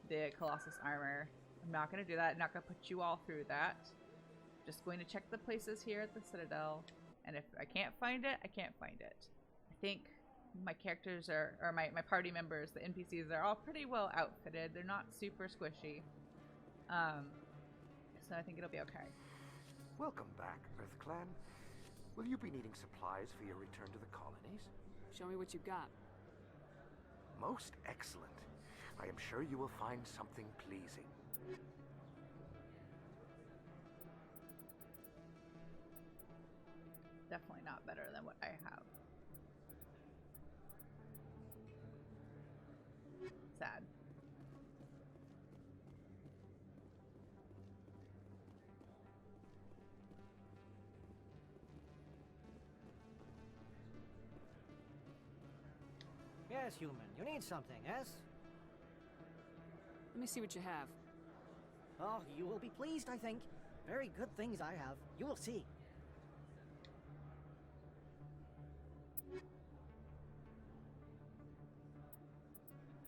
the Colossus armor. I'm not going to do that. I'm not going to put you all through that. Just going to check the places here at the Citadel, and if I can't find it, I can't find it. I think my characters are, or my party members, the NPCs, are all pretty well outfitted. They're not super squishy. So I think it'll be okay. Welcome back, EarthClan. Will you be needing supplies for your return to the colonies? Show me what you've got. Most excellent. I am sure you will find something pleasing. Definitely not better than what I have. Sad. Yes, human. You need something, yes? Let me see what you have. Oh, you will be pleased, I think. Very good things I have. You will see.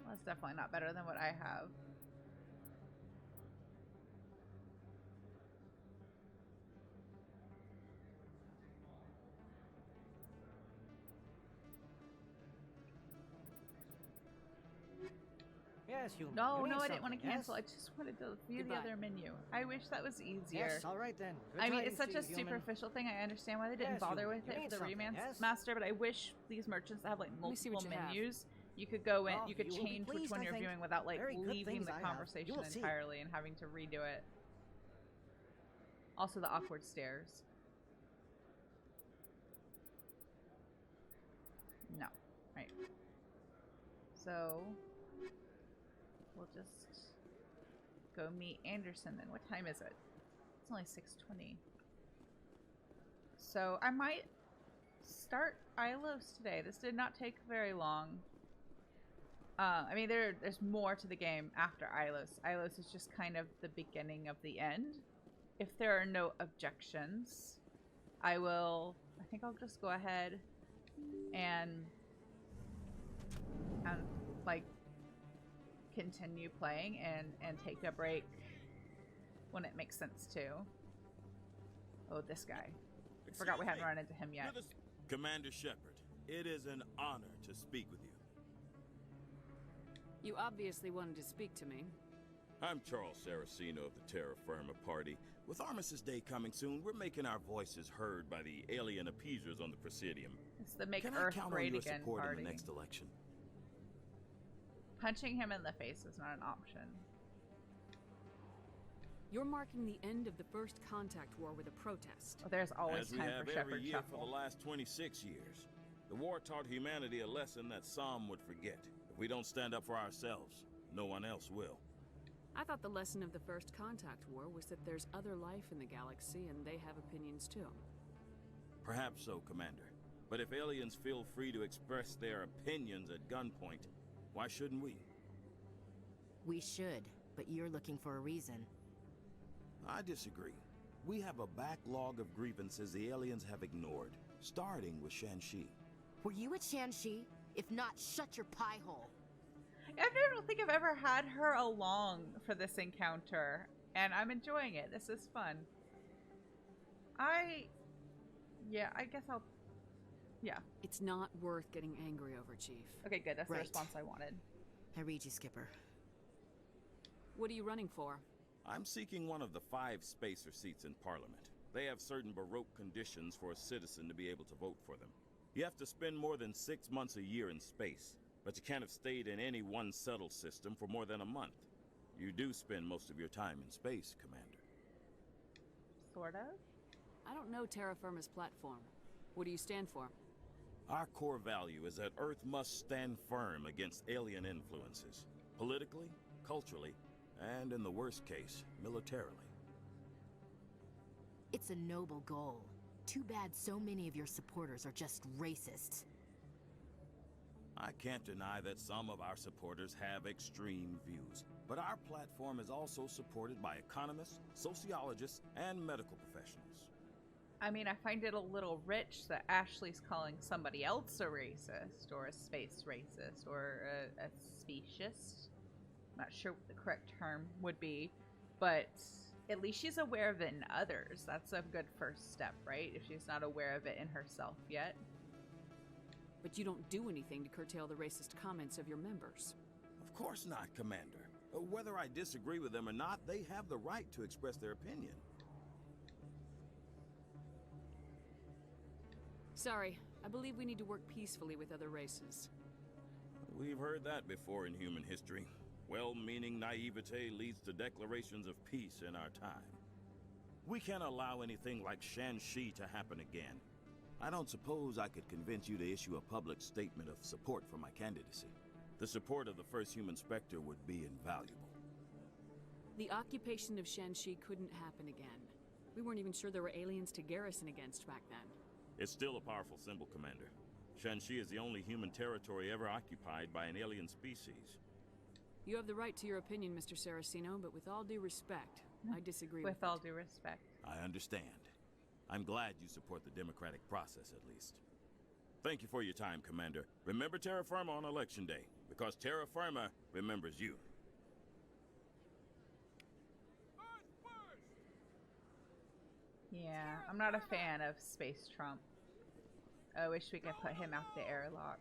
Well, that's definitely not better than what I have. Yes, human. No, You need I didn't want to something, cancel. yes? I just wanted to view Goodbye. the other menu. I wish that was easier. Yes, all right then. Good I mean, it's tidings such to a you, human. superficial thing. I understand why they didn't Yes, bother human. with You it need for the something, Remans yes? Master, but I wish these merchants that have like me see what multiple you have. menus. You could go in, Oh, you could you will be change which pleased, one I you're think. viewing without like Very good leaving things the I have. conversation You will see. entirely and having to redo it. Also, the awkward stares. No, right. So we'll just go meet Anderson then. What time is it? It's only 6:20. So I might start Ilos today. This did not take very long. I mean, there's more to the game after Ilos. Ilos is just kind of the beginning of the end. If there are no objections, I think I'll just go ahead and like continue playing and take a break when it makes sense to. Oh, this guy. I forgot we hadn't run into him yet. Commander Shepard, it is an honor to speak with you. You obviously wanted to speak to me. I'm Charles Saraceno of the Terra Firma Party. With Armistice Day coming soon, we're making our voices heard by the alien appeasers on the Presidium. It's the Make Can Earth I count Great on your Again support party. in the next election? Punching him in the face is not an option. You're marking the end of the first contact war with a protest. Oh, there's always As we time have for every Shepard year Shuffle. for the last 26 years. The war taught humanity a lesson that some would forget. If we don't stand up for ourselves, no one else will. I thought the lesson of the first contact war was that there's other life in the galaxy and they have opinions too. Perhaps so, Commander. But if aliens feel free to express their opinions at gunpoint, why shouldn't we? We should, but you're looking for a reason. I disagree. We have a backlog of grievances the aliens have ignored, starting with Shan-Shi. Were you at Shan-Shi? If not, shut your pie hole. I don't think I've ever had her along for this encounter, and I'm enjoying it. This is fun. Yeah, I guess I'll... Yeah. It's not worth getting angry over, Chief. Okay, good. That's the response I wanted. I read you, Skipper. What are you running for? I'm seeking one of the 5 spacer seats in Parliament. They have certain Baroque conditions for a citizen to be able to vote for them. You have to spend more than 6 months a year in space, but you can't have stayed in any one settled system for more than a month. You do spend most of your time in space, Commander. Sort of? I don't know terra firma's platform. What do you stand for? Our core value is that Earth must stand firm against alien influences. Politically, culturally, and in the worst case, militarily. It's a noble goal. Too bad so many of your supporters are just racists. I can't deny that some of our supporters have extreme views, but our platform is also supported by economists, sociologists, and medical professionals. I mean, I find it a little rich that Ashley's calling somebody else a racist, or a space racist, or a speciesist. I'm not sure what the correct term would be, but at least she's aware of it in others. That's a good first step, right? If she's not aware of it in herself yet. But you don't do anything to curtail the racist comments of your members. Of course not, Commander. Whether I disagree with them or not, they have the right to express their opinion. Sorry, I believe we need to work peacefully with other races. We've heard that before in human history. Well-meaning naivete leads to declarations of peace in our time. We can't allow anything like Shan-Shi to happen again. I don't suppose I could convince you to issue a public statement of support for my candidacy. The support of the first human Spectre would be invaluable. The occupation of Shan-Shi couldn't happen again. We weren't even sure there were aliens to garrison against back then. It's still a powerful symbol, Commander. Shan-Shi is the only human territory ever occupied by an alien species. You have the right to your opinion, Mr. Saraceno, but with all due respect, I disagree with all due respect. I understand. I'm glad you support the democratic process, at least. Thank you for your time, Commander. Remember terra firma on Election Day, because terra firma remembers you. Yeah, I'm not a fan of Space Trump. I wish we could put him out the airlock.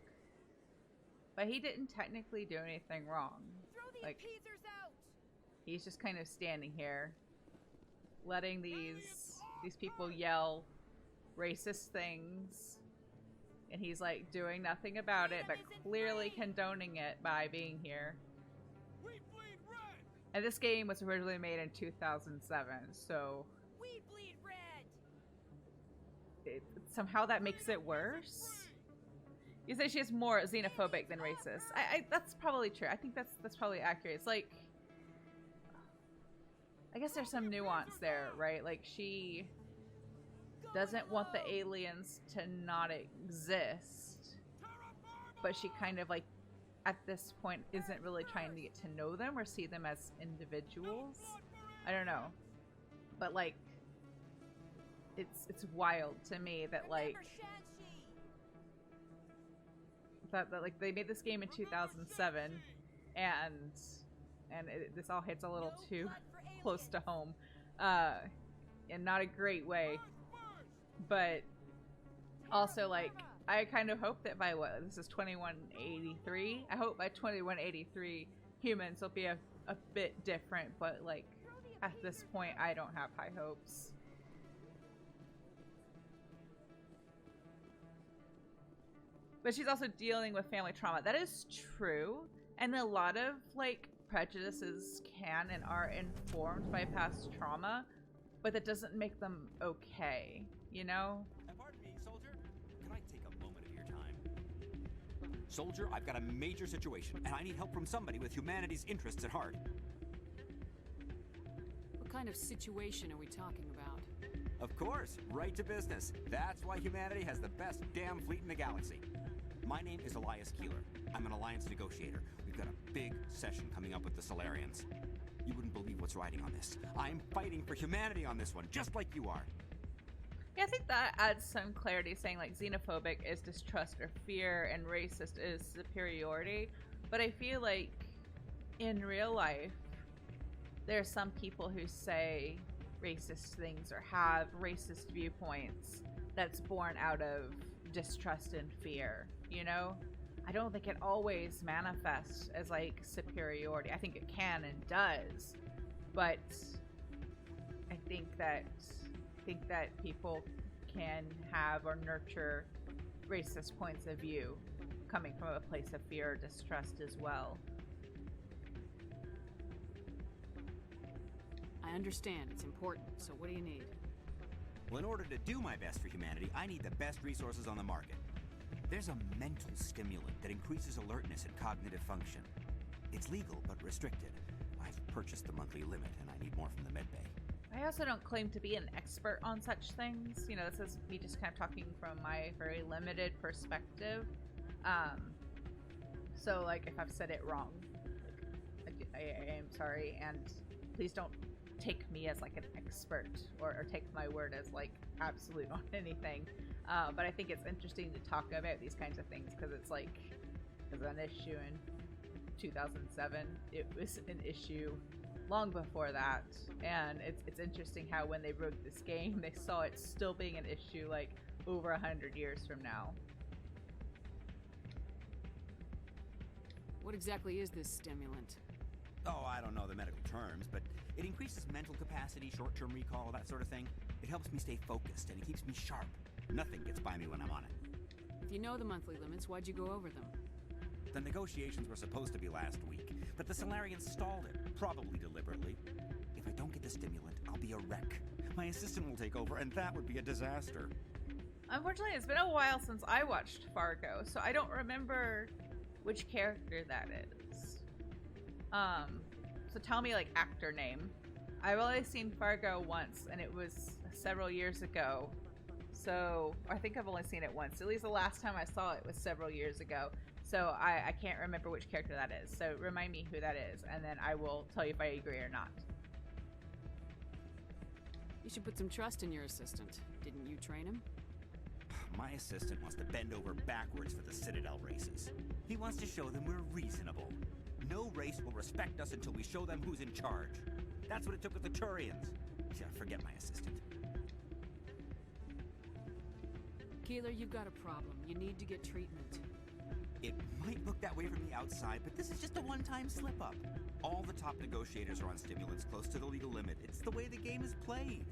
But he didn't technically do anything wrong. Throw the appeasers out! He's just kind of standing here, letting these people yell racist things, and he's like doing nothing about it, but clearly condoning it by being here. And this game was originally made in 2007, so We bleed red. Somehow that makes it worse. You say she's more xenophobic than racist. That's probably true. I think that's probably accurate. It's like, I guess there's some nuance there, right? Like, she doesn't want the aliens to not exist, but she kind of, like, at this point isn't really trying to get to know them or see them as individuals. I don't know. But, like, it's wild to me that, like, that like they made this game in 2007, and this all hits a little too close to home, in not a great way. But also, like, I kind of hope that by this is 2183. I hope by 2183 humans will be a bit different. But like at this point, I don't have high hopes. But she's also dealing with family trauma. That is true. And a lot of, like, prejudices can and are informed by past trauma, but that doesn't make them okay, you know? Pardon me, soldier. Can I take a moment of your time? Soldier, I've got a major situation, and I need help from somebody with humanity's interests at heart. What kind of situation are we talking about? Of course, right to business. That's why humanity has the best damn fleet in the galaxy. My name is Elias Keeler. I'm an alliance negotiator. We've got a big session coming up with the Solarians. You wouldn't believe what's riding on this. I'm fighting for humanity on this one, just like you are. Yeah, I think that adds some clarity, saying like xenophobic is distrust or fear and racist is superiority. But I feel like in real life, there are some people who say racist things or have racist viewpoints that's born out of distrust and fear, you know? I don't think it always manifests as like superiority. I think it can and does, but I think that people can have or nurture racist points of view coming from a place of fear or distrust as well. I understand. It's important. So what do you need? Well, in order to do my best for humanity, I need the best resources on the market. There's a mental stimulant that increases alertness and cognitive function. It's legal, but restricted. I've purchased the monthly limit, and I need more from the medbay. I also don't claim to be an expert on such things. You know, this is me just kind of talking from my very limited perspective. So, like, if I've said it wrong, like, I am sorry, and please don't take me as, like, an expert or take my word as, like, absolute on anything. But I think it's interesting to talk about these kinds of things because it's, like, as an issue in 2007, it was an issue long before that, and it's interesting how when they wrote this game, they saw it still being an issue, like, over 100 years from now. What exactly is this stimulant? Oh, I don't know the medical terms, but it increases mental capacity, short-term recall, that sort of thing. It helps me stay focused, and it keeps me sharp. Nothing gets by me when I'm on it. If you know the monthly limits, why'd you go over them? The negotiations were supposed to be last week, but the Solarians stalled it, probably deliberately. If I don't get the stimulant, I'll be a wreck. My assistant will take over, and that would be a disaster. Unfortunately, it's been a while since I watched Fargo, so I don't remember which character that is. So tell me, like, actor name. I've only seen Fargo once, and it was several years ago. So I think I've only seen it once. At least the last time I saw it was several years ago. So I can't remember which character that is. So remind me who that is, and then I will tell you if I agree or not. You should put some trust in your assistant. Didn't you train him? My assistant wants to bend over backwards for the Citadel races. He wants to show them we're reasonable. No race will respect us until we show them who's in charge. That's what it took with the Turians. Yeah, forget my assistant. Keeler, you've got a problem. You need to get treatment. It might look that way from the outside, but this is just a one-time slip-up. All the top negotiators are on stimulants close to the legal limit. It's the way the game is played.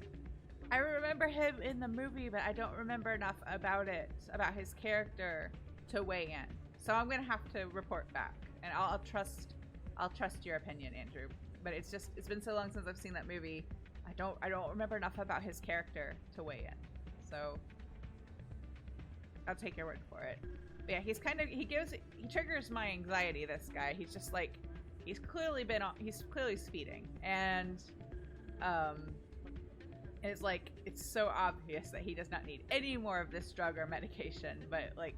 I remember him in the movie, but I don't remember enough about it, about his character, to weigh in. So I'm gonna have to report back, and I'll trust your opinion, Andrew. But it's been so long since I've seen that movie. I don't remember enough about his character to weigh in. So I'll take your word for it. But yeah, he triggers my anxiety, this guy. He's just like, he's clearly speeding, and it's like, it's so obvious that he does not need any more of this drug or medication, but like,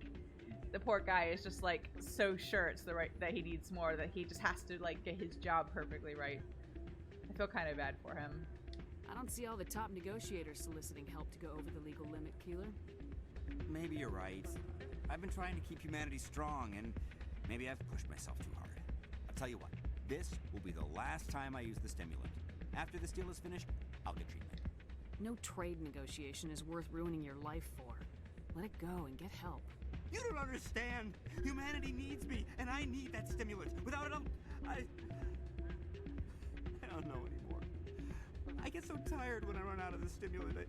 the poor guy is just like so sure it's that he needs more, that he just has to like get his job perfectly right. I feel kind of bad for him. I don't see all the top negotiators soliciting help to go over the legal limit, Keeler. Maybe you're right. I've been trying to keep humanity strong, and maybe I've pushed myself too hard. I'll tell you what, this will be the last time I use the stimulant. After this deal is finished, I'll get treatment. No trade negotiation is worth ruining your life for. Let it go and get help. You don't understand! Humanity needs me, and I need that stimulant. Without it, I don't know anymore. I get so tired when I run out of the stimulant. I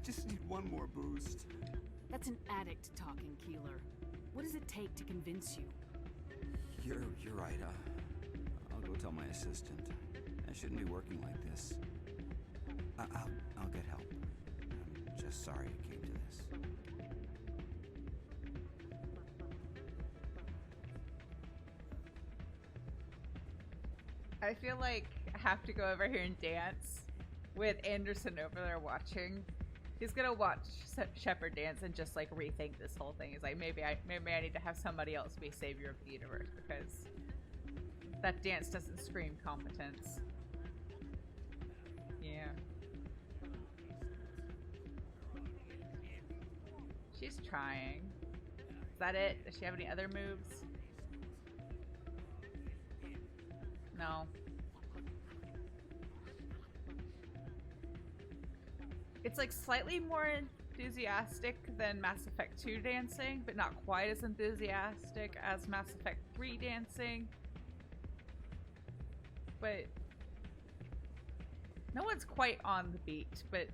just need one more boost. That's an addict talking, Keeler. What does it take to convince you? You're right. I'll go tell my assistant. I shouldn't be working like this. I'll get help. I'm just sorry it came to this. I feel like I have to go over here and dance with Anderson over there watching. He's gonna watch Shepard dance and just like rethink this whole thing. He's like, maybe I need to have somebody else be savior of the universe, because that dance doesn't scream competence. She's trying. Is that it? Does she have any other moves? No. It's like slightly more enthusiastic than Mass Effect 2 dancing, but not quite as enthusiastic as Mass Effect 3 dancing. But no one's quite on the beat, but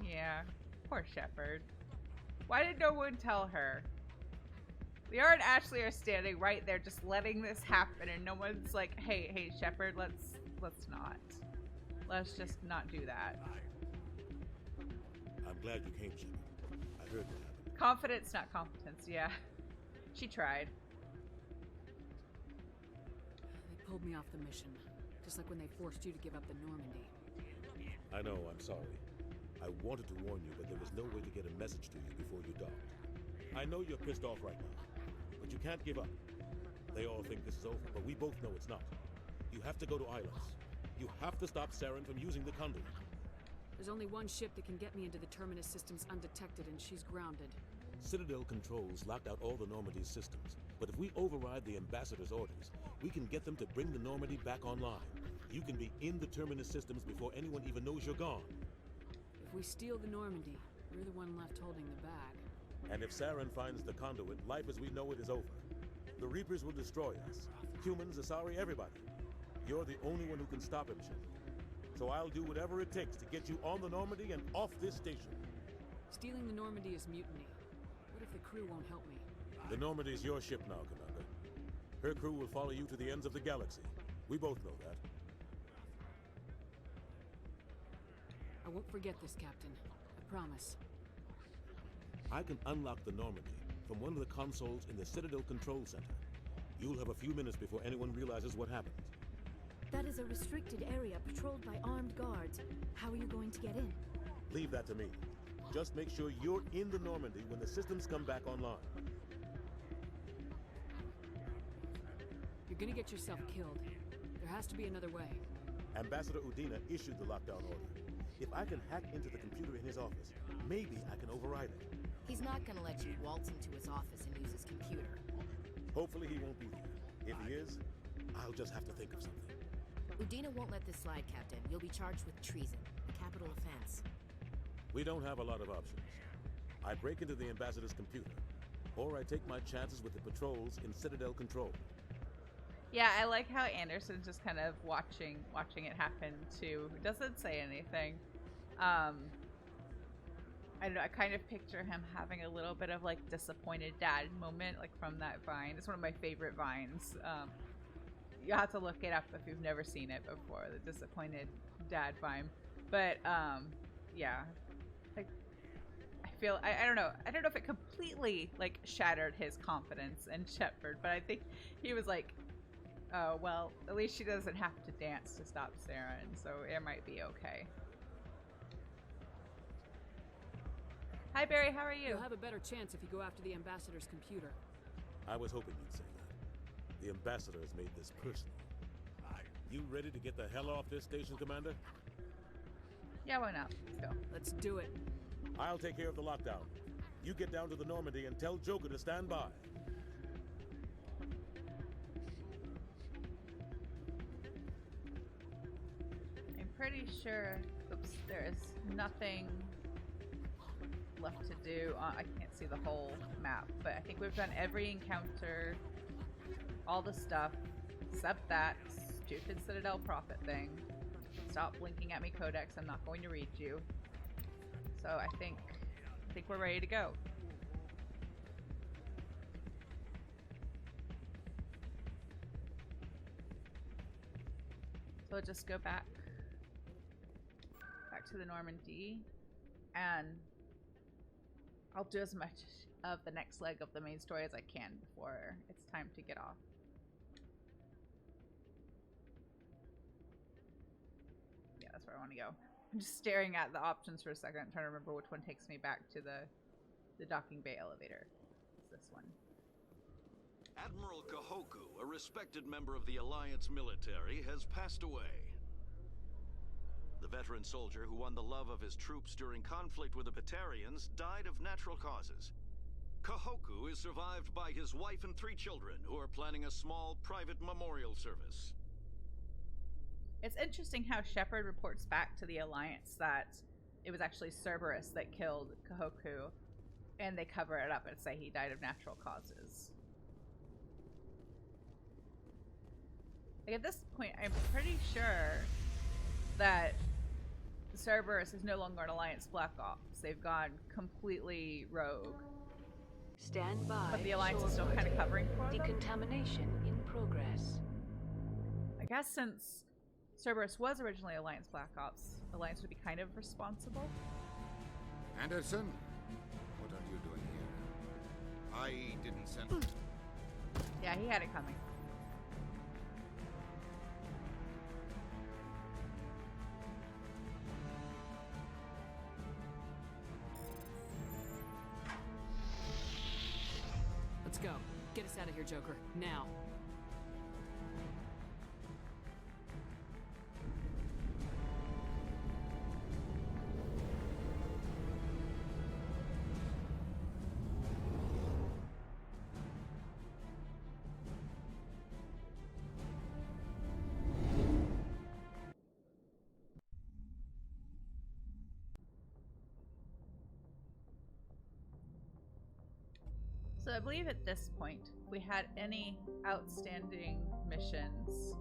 yeah, poor Shepard. Why did no one tell her? Liara and Ashley are standing right there just letting this happen, and no one's like, hey Shepard, let's not. Let's just not do that. I'm glad you came, Shepard. I heard what happened. Confidence, not competence, yeah. She tried. They pulled me off the mission, just like when they forced you to give up the Normandy. I know, I'm sorry. I wanted to warn you, but there was no way to get a message to you before you docked. I know you're pissed off right now, but you can't give up. They all think this is over, but we both know it's not. You have to go to Ilos. You have to stop Saren from using the conduit. There's only one ship that can get me into the Terminus systems undetected, and she's grounded. Citadel controls locked out all the Normandy's systems, but if we override the Ambassador's orders, we can get them to bring the Normandy back online. You can be in the Terminus systems before anyone even knows you're gone. If we steal the Normandy, we're the one left holding the bag. And if Saren finds the conduit, life as we know it is over. The Reapers will destroy us. Humans, Asari, everybody. You're the only one who can stop him, Shepard. So I'll do whatever it takes to get you on the Normandy and off this station. Stealing the Normandy is mutiny. What if the crew won't help me? The Normandy's your ship now, Commander. Her crew will follow you to the ends of the galaxy. We both know that. I won't forget this, Captain. I promise. I can unlock the Normandy from one of the consoles in the Citadel Control Center. You'll have a few minutes before anyone realizes what happened. That is a restricted area patrolled by armed guards. How are you going to get in? Leave that to me. Just make sure you're in the Normandy when the systems come back online. You're gonna get yourself killed. There has to be another way. Ambassador Udina issued the lockdown order. If I can hack into the computer in his office, maybe I can override it. He's not gonna let you waltz into his office and use his computer. Hopefully he won't be there. If he is, I'll just have to think of something. Udina won't let this slide, Captain. You'll be charged with treason, a capital offense. We don't have a lot of options. I break into the Ambassador's computer, or I take my chances with the patrols in Citadel Control. Yeah, I like how Anderson's just kind of watching it happen too. He doesn't say anything. I don't know, I kind of picture him having a little bit of like disappointed dad moment, like from that vine. It's one of my favorite vines. You have to look it up if you've never seen it before, the disappointed dad vine. But yeah, like I don't know if it completely like shattered his confidence in Shepard, but I think he was like, oh well, at least she doesn't have to dance to stop Saren, so it might be okay. Hi Barry, how are you? You'll have a better chance if you go after the Ambassador's computer. I was hoping you'd say that. The Ambassador has made this personal. You ready to get the hell off this station, Commander? Yeah, why not? Let's go. Let's do it. I'll take care of the lockdown. You get down to the Normandy and tell Joker to stand by. I'm pretty sure there is nothing left to do. I can't see the whole map, but I think we've done every encounter, all the stuff, except that stupid Citadel Prophet thing. Stop blinking at me, Codex. I'm not going to read you. So I think we're ready to go. So we'll just go back to the Normandy, and I'll do as much of the next leg of the main story as I can before it's time to get off. Yeah, that's where I want to go. I'm just staring at the options for a second, trying to remember which one takes me back to the docking bay elevator. It's this one. Admiral Kahoku, a respected member of the Alliance military, has passed away. The veteran soldier who won the love of his troops during conflict with the Batarians, died of natural causes. Kahoku is survived by his wife and 3 children, who are planning a small private memorial service. It's interesting how Shepard reports back to the Alliance that it was actually Cerberus that killed Kahoku, and they cover it up and say he died of natural causes. Like, at this point, I'm pretty sure that Cerberus is no longer an Alliance Black Ops. They've gone completely rogue. Stand by. But the Alliance is still kind of covering for them. Decontamination in progress. I guess since Cerberus was originally Alliance Black Ops, Alliance would be kind of responsible. Anderson, what are you doing here? I didn't send... Yeah, he had it coming. Let's go. Get us out of here, Joker. Now. So I believe at this point, if we had any outstanding missions,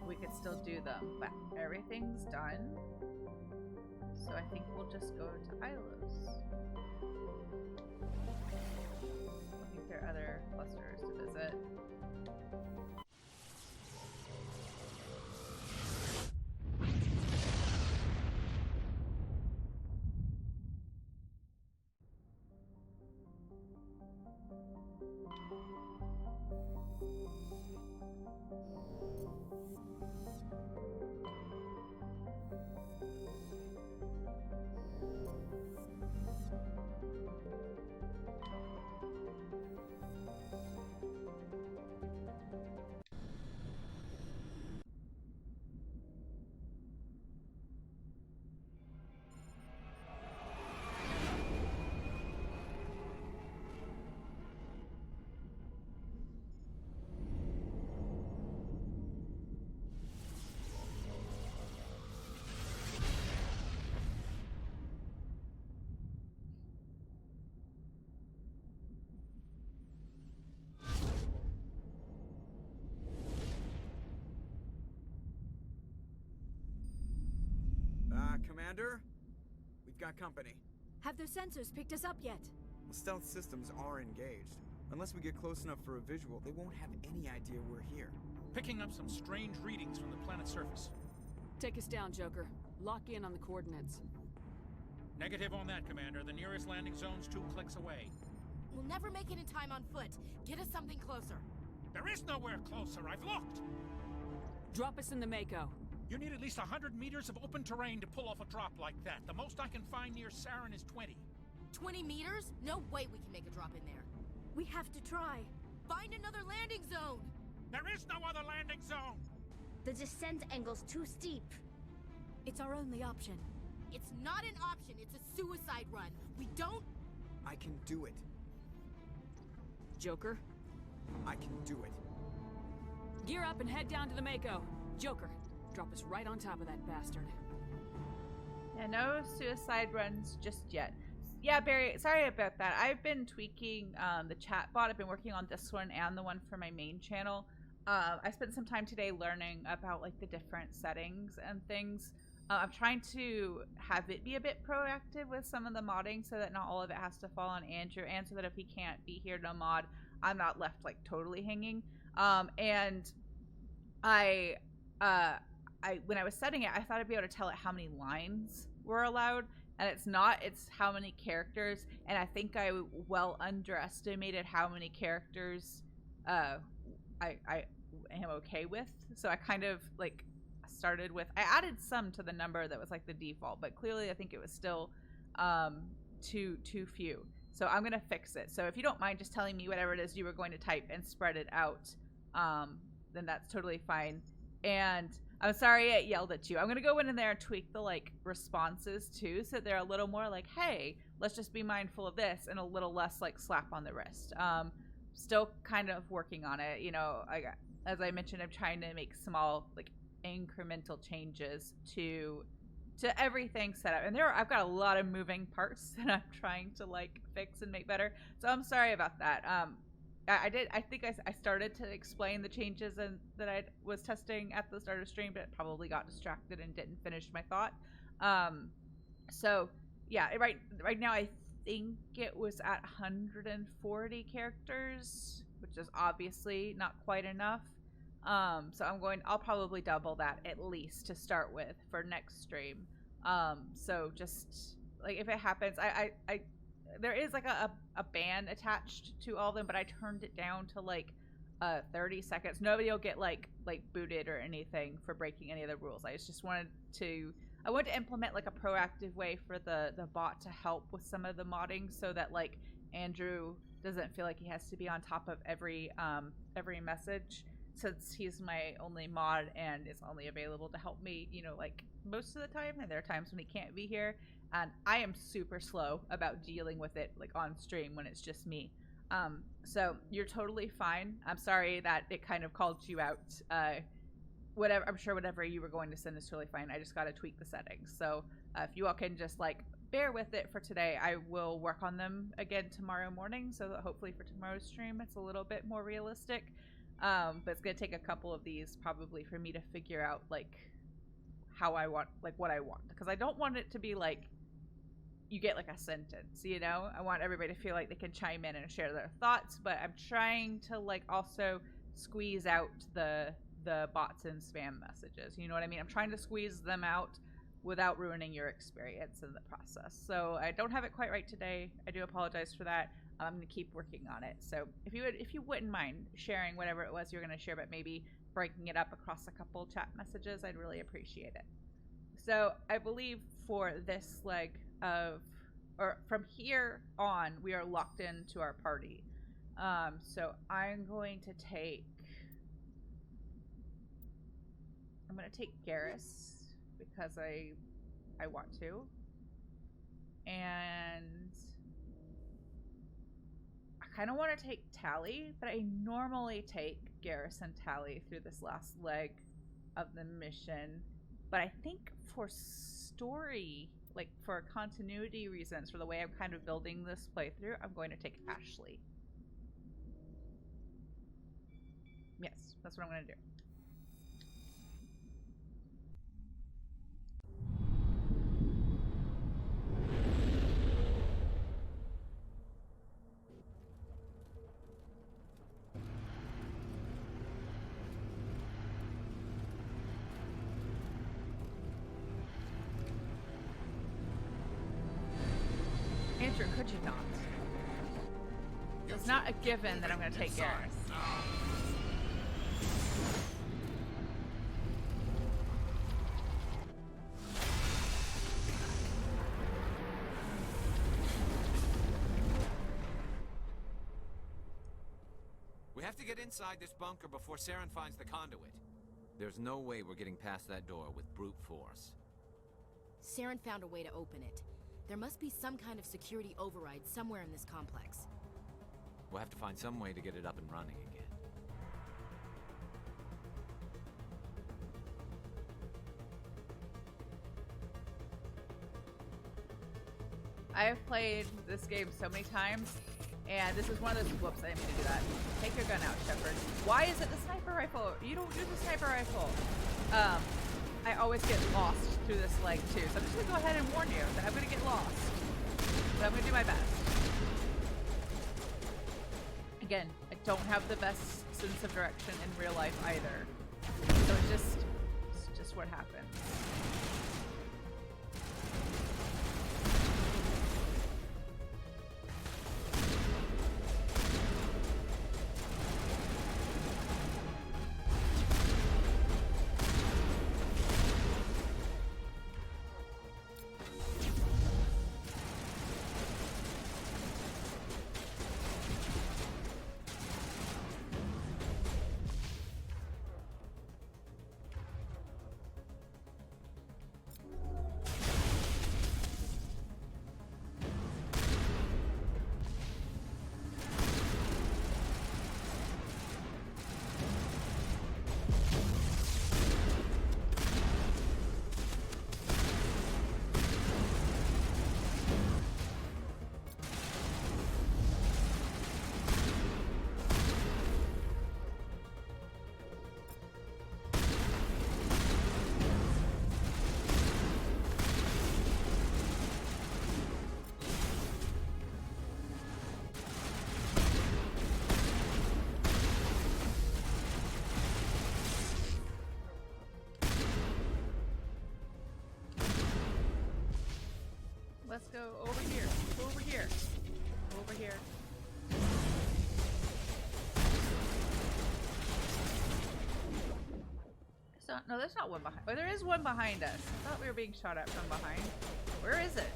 we could still do them, but everything's done. So I think we'll just go to Ilos. I think there are other clusters to visit. Commander? We've got company. Have their sensors picked us up yet? Well, stealth systems are engaged. Unless we get close enough for a visual, they won't have any idea we're here. Picking up some strange readings from the planet's surface. Take us down, Joker. Lock in on the coordinates. Negative on that, Commander. The nearest landing zone's 2 clicks away. We'll never make it in time on foot. Get us something closer. There is nowhere closer. I've looked. Drop us in the Mako. You need at least 100 meters of open terrain to pull off a drop like that. The most I can find near Saren is 20. 20 meters? No way we can make a drop in there. We have to try. Find another landing zone! There is no other landing zone! The descent angle's too steep. It's our only option. It's not an option, it's a suicide run. We don't... I can do it. Joker? I can do it. Gear up and head down to the Mako. Joker, drop us right on top of that bastard. Yeah, no suicide runs just yet. Yeah, Barry, sorry about that. I've been tweaking the chat bot. I've been working on this one and the one for my main channel. I spent some time today learning about like the different settings and things. I'm trying to have it be a bit proactive with some of the modding so that not all of it has to fall on Andrew, and so that if he can't be here to mod, I'm not left like totally hanging. And I when I was setting it, I thought I'd be able to tell it how many lines were allowed, and it's not. It's how many characters, and I think I well underestimated how many characters I am okay with. So I kind of like started with, I added some to the number that was like the default, but clearly I think it was still too few. So I'm gonna fix it. So if you don't mind just telling me whatever it is you were going to type and spread it out, then that's totally fine. And I'm sorry it yelled at you. I'm gonna go in there and tweak the like responses too, so they're a little more like, hey, let's just be mindful of this, and a little less like slap on the wrist. Still kind of working on it. You know, as I mentioned, I'm trying to make small like incremental changes to everything set up, and I've got a lot of moving parts that I'm trying to like fix and make better. So I'm sorry about that. I think I started to explain the changes that I was testing at the start of stream, but probably got distracted and didn't finish my thought. So yeah, right now I think it was at 140 characters, which is obviously not quite enough. So I'll probably double that at least to start with for next stream. So just like if it happens, there is like a ban attached to all of them, but I turned it down to like 30 seconds. Nobody will get like booted or anything for breaking any of the rules. I wanted to implement like a proactive way for the bot to help with some of the modding, so that like Andrew doesn't feel like he has to be on top of every message, since he's my only mod and is only available to help me, you know, like most of the time, and there are times when he can't be here, and I am super slow about dealing with it like on stream when it's just me. So you're totally fine. I'm sorry that it kind of called you out. Whatever, I'm sure whatever you were going to send is totally fine. I just got to tweak the settings. So if you all can just like bear with it for today, I will work on them again tomorrow morning, so that hopefully for tomorrow's stream it's a little bit more realistic. But it's gonna take a couple of these probably for me to figure out like how I want, like what I want, because I don't want it to be like you get like a sentence, you know. I want everybody to feel like they can chime in and share their thoughts, but I'm trying to like also squeeze out the bots and spam messages, you know what I mean? I'm trying to squeeze them out without ruining your experience in the process. So I don't have it quite right today. I do apologize for that. I'm going to keep working on it. So if you wouldn't mind sharing whatever it was you're going to share, but maybe breaking it up across a couple chat messages, I'd really appreciate it. So I believe for this leg of, or from here on, we are locked into our party. So I'm going to take Garrus because I want to, and I kind of want to take Tali, but I normally take Garrus and Tali through this last leg of the mission. But I think for story, like for continuity reasons, for the way I'm kind of building this playthrough, I'm going to take Ashley. Yes, that's what I'm going to do. Andrew, could you not? It's not a given that I'm going to take Garrus. We have to get inside this bunker before Saren finds the conduit. There's no way we're getting past that door with brute force. Saren found a way to open it. There must be some kind of security override somewhere in this complex. We'll have to find some way to get it up and running again. I have played this game so many times, and this is one of those. Whoops, I didn't mean to do that. Take your gun out, Shepard. Why is it the sniper rifle? You don't use the sniper rifle. I always get lost through this leg too, so I'm just gonna go ahead and warn you that I'm gonna get lost. But I'm gonna do my best. Again, I don't have the best sense of direction in real life either, so it's just what happens. go over here. Over here. Over here. So, no, there's not one behind. Oh, there is one behind us. I thought we were being shot at from behind. Where is it?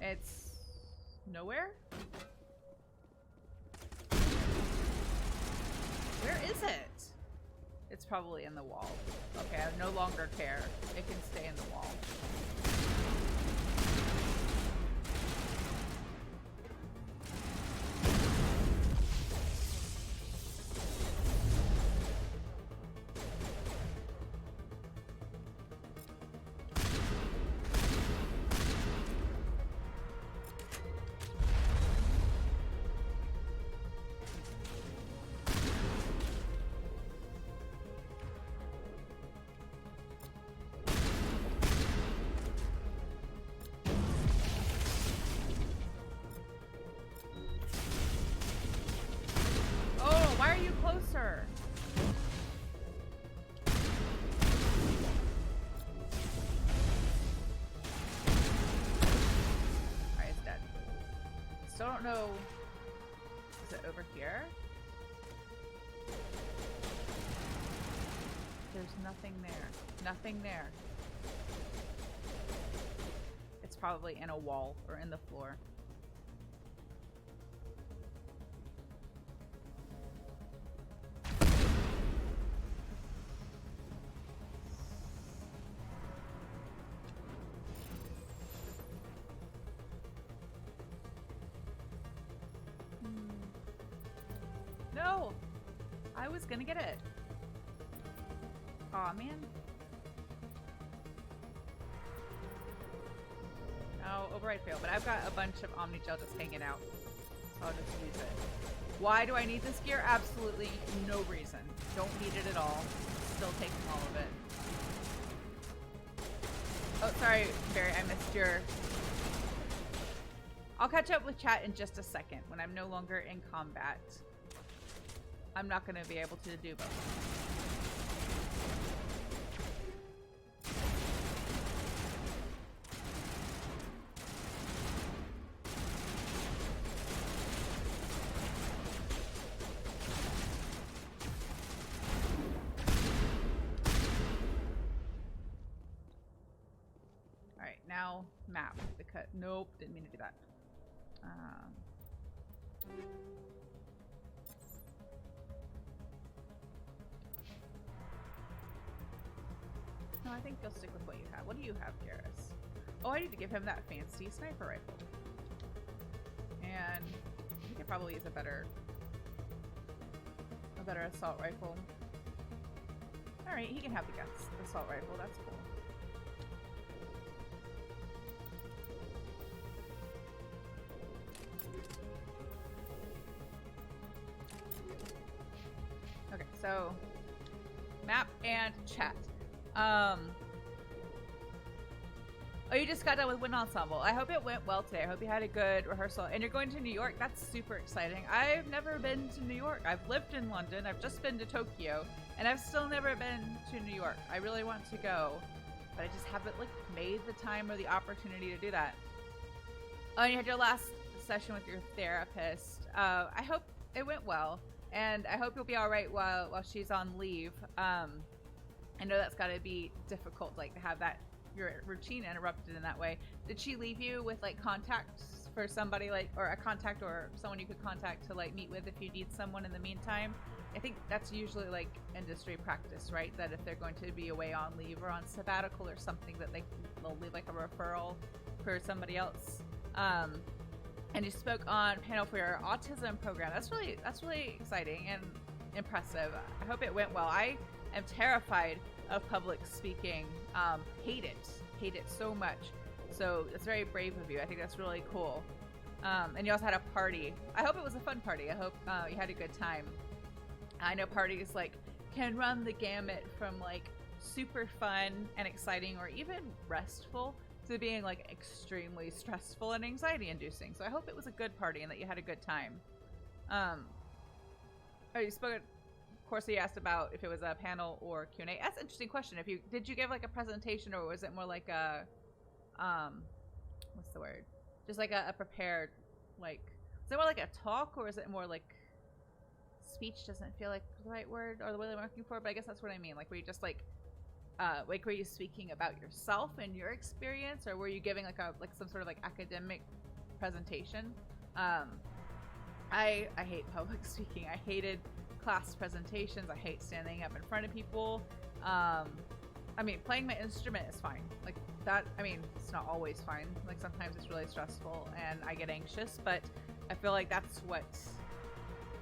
It's nowhere? Where is it? It's probably in the wall. Okay, I no longer care. It can stay in the wall. Closer. Alright, it's dead. Still don't know. Is it over here? There's nothing there. Nothing there. It's probably in a wall or in the floor. No! I was gonna get it. Aw, man. Oh, override fail, but I've got a bunch of Omni Gel just hanging out. So I'll just use it. Why do I need this gear? Absolutely no reason. Don't need it at all. Still taking all of it. Oh, sorry, Barry, I missed your... I'll catch up with chat in just a second when I'm no longer in combat. I'm not going to be able to do both. All right, now map. Because nope, didn't mean to do that. No, I think you'll stick with what you have. What do you have, Garrus? Oh, I need to give him that fancy sniper rifle. And he could probably use a better assault rifle. Alright, he can have the assault rifle. That's cool. Okay, so map and chat. Oh, you just got done with Wind Ensemble. I hope it went well today. I hope you had a good rehearsal. And you're going to New York. That's super exciting. I've never been to New York. I've lived in London. I've just been to Tokyo. And I've still never been to New York. I really want to go. But I just haven't made the time or the opportunity to do that. Oh, and you had your last session with your therapist. I hope it went well. And I hope you'll be alright while she's on leave. I know that's got to be difficult, to have that your routine interrupted in that way. Did she leave you with contacts for somebody or a contact or someone you could contact to meet with if you need someone in the meantime? I think that's usually industry practice, right? That if they're going to be away on leave or on sabbatical or something, that they'll leave a referral for somebody else. And you spoke on panel for your autism program. That's really exciting and impressive. I hope it went well. I am terrified of public speaking. Hate it so much. So it's very brave of you. I think that's really cool. And you also had a party. I hope it was a fun party. I hope you had a good time. I know parties can run the gamut from super fun and exciting or even restful to being extremely stressful and anxiety inducing. So I hope it was a good party and that you had a good time. Oh, you spoke. Of course, he asked about if it was a panel or Q&A. That's an interesting question. Did you give a presentation or was it more what's the word? Just like a prepared, like, is it more like a talk, or is it more like speech? Doesn't feel like the right word or the word I'm looking for, but I guess that's what I mean. Like, were you just like were you speaking about yourself and your experience, or were you giving like some sort of like academic presentation? I hate public speaking. I hated class presentations. I hate standing up in front of people. I mean, playing my instrument is fine. Like that, I mean, it's not always fine. Like sometimes it's really stressful and I get anxious, but I feel like that's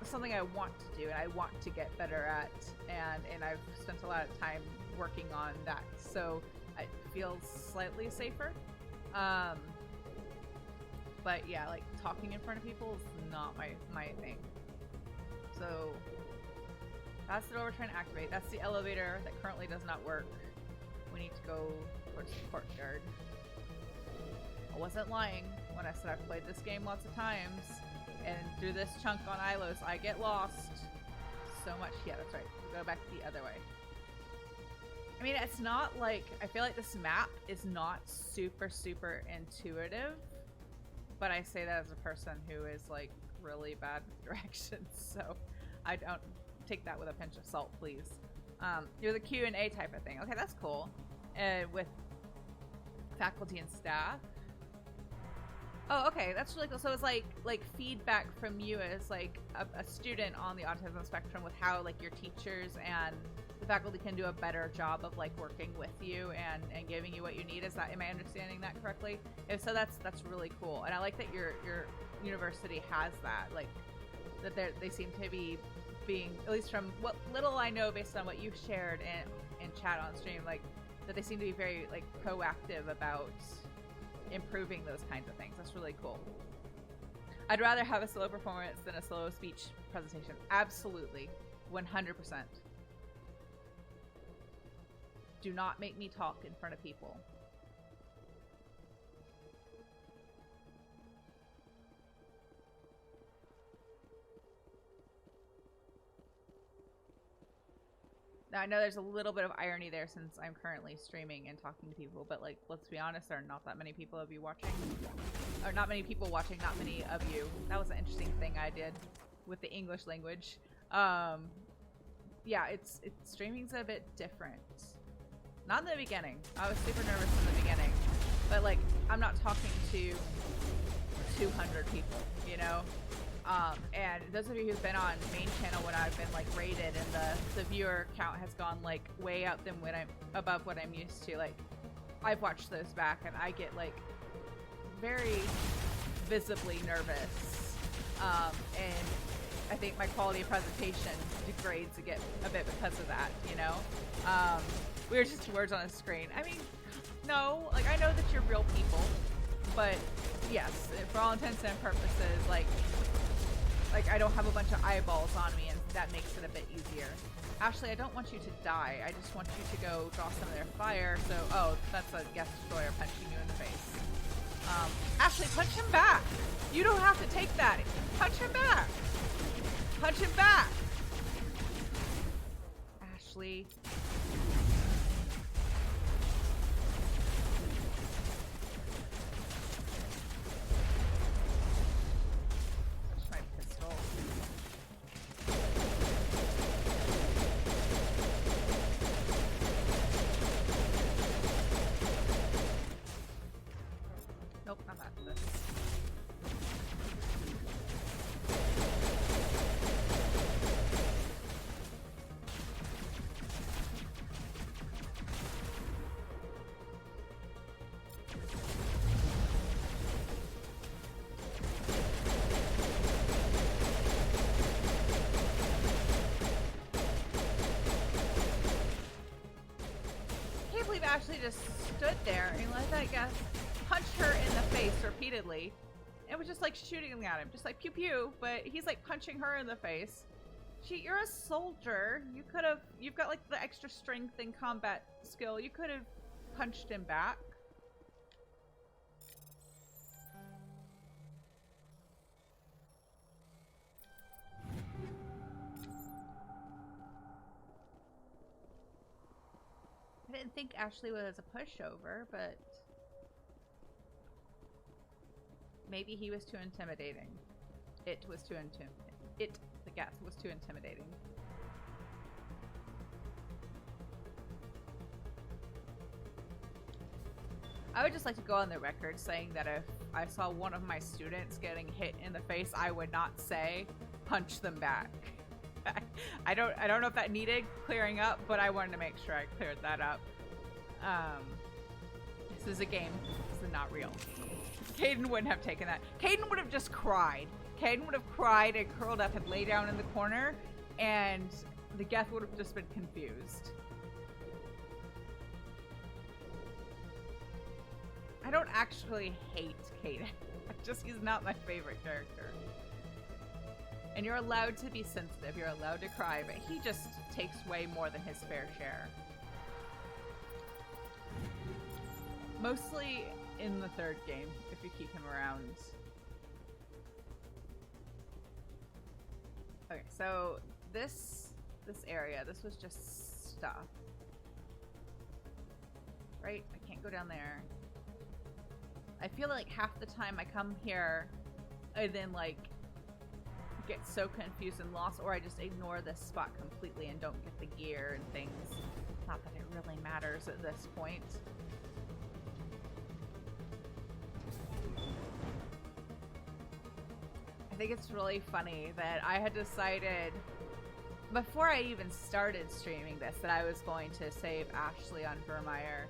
something I want to do and I want to get better at. And I've spent a lot of time working on that. So it feels slightly safer. But yeah, like talking in front of people is not my thing. So that's the door we're trying to activate. That's the elevator that currently does not work. We need to go towards the courtyard. I wasn't lying when I said I've played this game lots of times, and through this chunk on Ilos, I get lost so much. Yeah, that's right. We'll go back the other way. I mean, it's not like, I feel like this map is not super intuitive, but I say that as a person who is like really bad with directions, so I don't take that with a pinch of salt, please. You're the Q&A type of thing. Okay, that's cool. With faculty and staff. Oh, okay, that's really cool. So it's like feedback from you as like a student on the autism spectrum with how like your teachers and the faculty can do a better job of like working with you and giving you what you need. Am I understanding that correctly? If so, that's really cool. And I like that your university has that, like that they seem to be being, at least from what little I know based on what you've shared in chat on stream, like that they seem to be very like proactive about improving those kinds of things. That's really cool. I'd rather have a solo performance than a solo speech presentation. Absolutely. 100%. Do not make me talk in front of people. Now, I know there's a little bit of irony there since I'm currently streaming and talking to people, but like, let's be honest, there are not that many people of you watching. Or not many people watching, not many of you. That was an interesting thing I did with the English language. Yeah, streaming's a bit different. Not in the beginning. I was super nervous in the beginning. But like, I'm not talking to 200 people, you know? And those of you who've been on main channel when I've been like rated and the viewer count has gone like way up than when I'm above what I'm used to, like I've watched those back and I get like very visibly nervous. And I think my quality of presentation degrades a bit because of that, you know? We were just words on a screen. I mean, no, like I know that you're real people, but yes, for all intents and purposes, like I don't have a bunch of eyeballs on me, and that makes it a bit easier. Ashley, I don't want you to die. I just want you to go draw some of their fire. So, oh, that's a gas destroyer punching you in the face. Ashley, punch him back. You don't have to take that. Punch him back. Punch him back. Ashley. Ashley just stood there and let that guy punch her in the face repeatedly. It was just like shooting at him, just like pew pew, but he's like punching her in the face. You're a soldier. You've got like the extra strength and combat skill. You could have punched him back. I didn't think Ashley was a pushover, but Maybe he was too intimidating. It was too intimidating. The Geth, was too intimidating. I would just like to go on the record saying that if I saw one of my students getting hit in the face, I would not say, punch them back. I don't know if that needed clearing up, but I wanted to make sure I cleared that up. This is a game. This is not real. Caden wouldn't have taken that. Caden would have just cried. Caden would have cried and curled up and lay down in the corner, and the Geth would have just been confused. I don't actually hate Caden. He's not my favorite character. And you're allowed to be sensitive, you're allowed to cry, but he just takes way more than his fair share. Mostly in the third game, if you keep him around. Okay, so this area, this was just stuff. Right? I can't go down there. I feel like half the time I come here, I then like get so confused and lost, or I just ignore this spot completely and don't get the gear and things. Not that it really matters at this point. I think it's really funny that I had decided before I even started streaming this that I was going to save Ashley on Vermeer,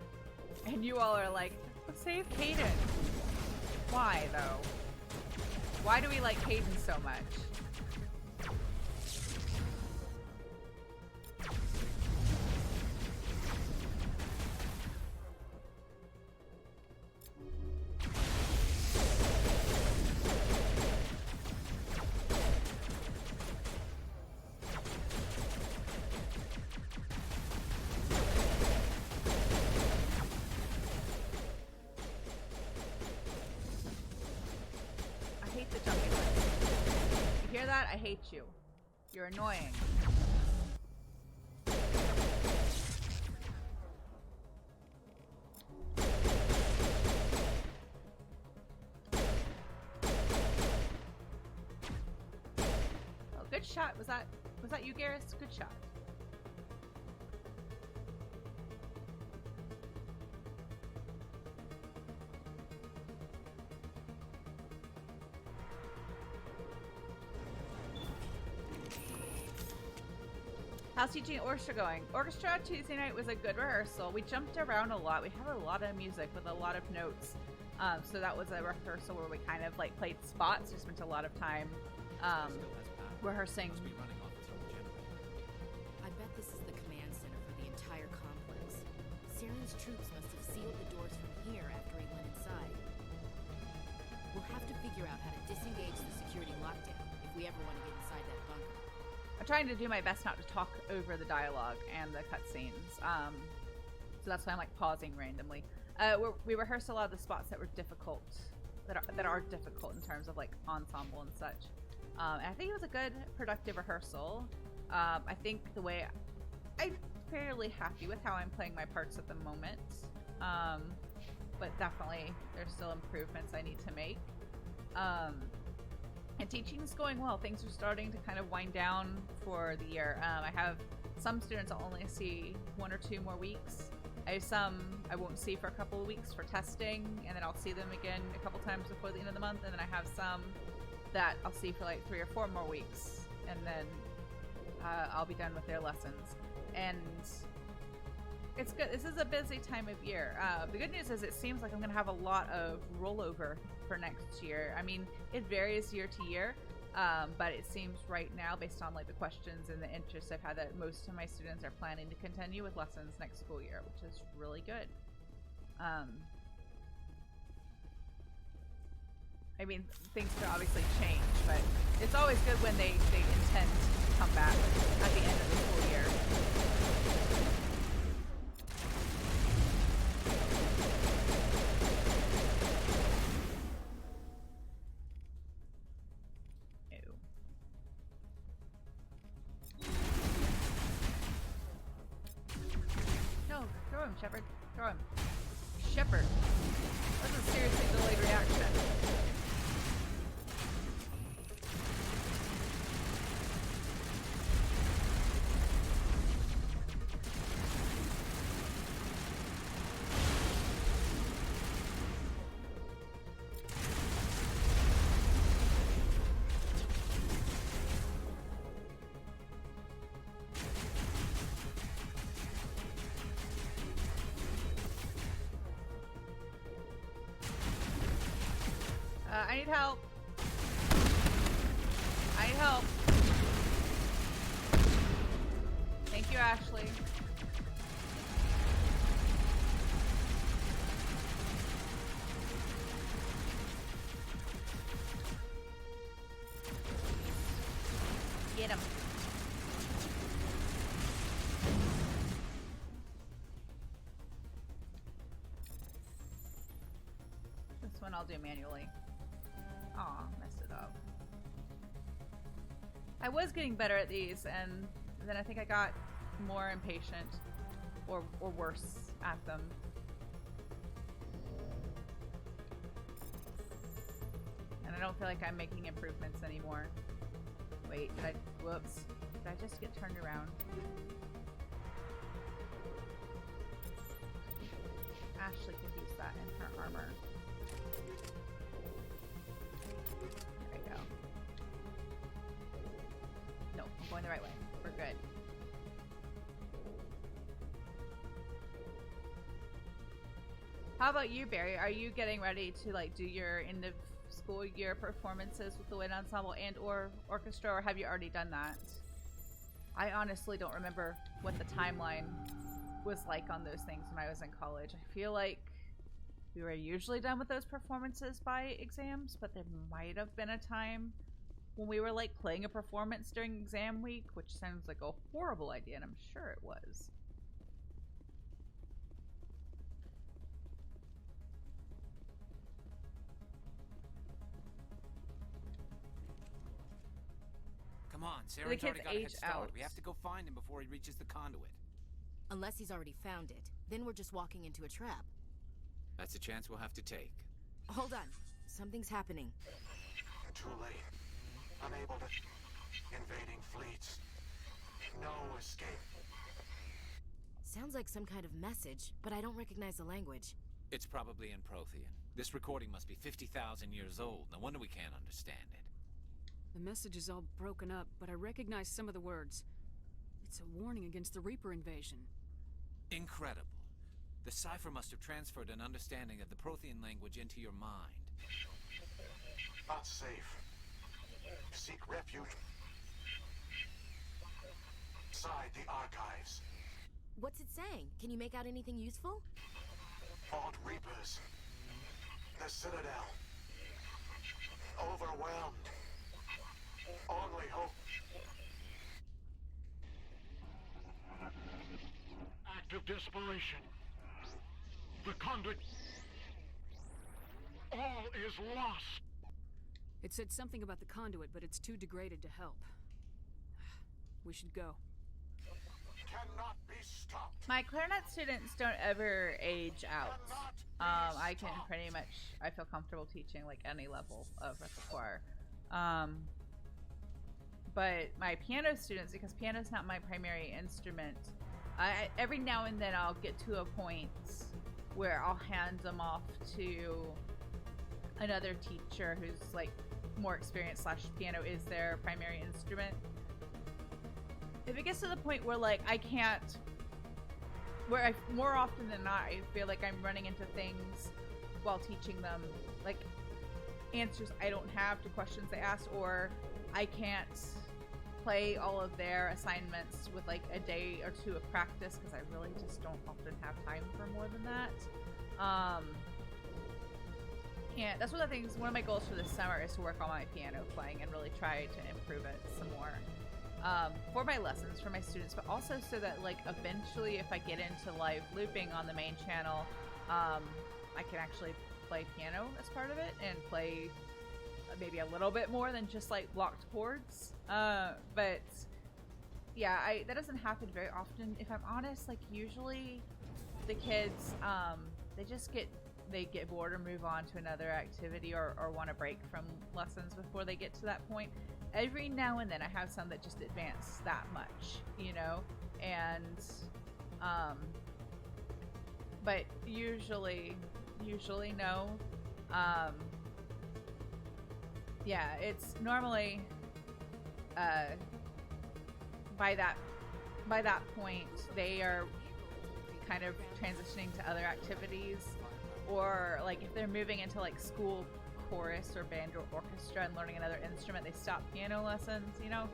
and you all are like, save Caden. Why though? Why do we like Caden so much? I hate you. You're annoying. Oh, good shot. Was that you, Garrus? Good shot. How's teaching orchestra going? Orchestra Tuesday night was a good rehearsal. We jumped around a lot. We had a lot of music with a lot of notes. So that was a rehearsal where we kind of like played spots. We spent a lot of time rehearsing. I bet this is the command center for the entire complex. Saren's troops must have sealed the doors from here after he went inside. We'll have to figure out how to disengage the security lockdown if we ever want to get inside that bunker. I'm trying to do my best not to talk over the dialogue and the cutscenes, so that's why I'm like pausing randomly. We rehearsed a lot of the spots that were difficult, that are difficult in terms of like ensemble and such. And I think it was a good, productive rehearsal. I think the way I'm fairly happy with how I'm playing my parts at the moment, but definitely there's still improvements I need to make. And teaching is going well. Things are starting to kind of wind down for the year. I have some students I'll only see 1 or 2 more weeks. I have some I won't see for a couple of weeks for testing, and then I'll see them again a couple times before the end of the month. And then I have some that I'll see for like 3 or 4 more weeks, and then I'll be done with their lessons. And it's good. This is a busy time of year. The good news is it seems like I'm going to have a lot of rollover for next year. I mean, it varies year to year, but it seems right now, based on like the questions and the interest I've had, that most of my students are planning to continue with lessons next school year, which is really good. I mean, things could obviously change, but it's always good when they intend to come back at the end of the school year. Shepard, throw him. Shepard. That's a seriously delayed reaction. I need help. I need help. Thank you, Ashley. Get him. This one I'll do manually. Aw, messed it up. I was getting better at these, and then I think I got more impatient or worse at them. And I don't feel like I'm making improvements anymore. Wait, whoops. Did I just get turned around? Ashley could use that in her armor. There we go. No, I'm going the right way. We're good. How about you, Barry? Are you getting ready to like do your end of school year performances with the wind ensemble and or orchestra, or have you already done that? I honestly don't remember what the timeline was like on those things when I was in college. I feel like we were usually done with those performances by exams, but there might have been a time when we were like playing a performance during exam week, which sounds like a horrible idea, and I'm sure it was. Come on, Saren's already got a head start. We have to go find him before he reaches the conduit. Unless he's already found it. Then we're just walking into a trap. That's a chance we'll have to take. Hold on. Something's happening. Too late. Unable to... Invading fleets. No escape. Sounds like some kind of message, but I don't recognize the language. It's probably in Prothean. This recording must be 50,000 years old. No wonder we can't understand it. The message is all broken up, but I recognize some of the words. It's a warning against the Reaper invasion. Incredible. The cipher must have transferred an understanding of the Prothean language into your mind. Not safe. Seek refuge. Inside the archives. What's it saying? Can you make out anything useful? Vault Reapers. The Citadel. Overwhelmed. Only hope. Act of desperation. The conduit. All is lost. It said something about the conduit, but it's too degraded to help. We should go. Cannot be stopped. My clarinet students don't ever age out. I can pretty much, I feel comfortable teaching like any level of repertoire. But my piano students, because piano's not my primary instrument, every now and then I'll get to a point where I'll hand them off to another teacher who's like more experienced / piano is their primary instrument. If it gets to the point where like I can't, where more often than not I feel like I'm running into things while teaching them, like answers I don't have to questions they asked, or I can't play all of their assignments with like a day or two of practice because I really just don't often have time for more than that. And that's one of the things, one of my goals for this summer is to work on my piano playing and really try to improve it some more. For my lessons, for my students, but also so that like eventually if I get into live looping on the main channel, I can actually play piano as part of it and play maybe a little bit more than just like blocked chords. But yeah, that doesn't happen very often. If I'm honest, like usually the kids, they get bored or move on to another activity or want to break from lessons before they get to that point. Every now and then I have some that just advance that much, you know, and but usually no. Yeah, it's normally by that point they are kind of transitioning to other activities, or like if they're moving into like school chorus or band or orchestra and learning another instrument, they stop piano lessons, you know?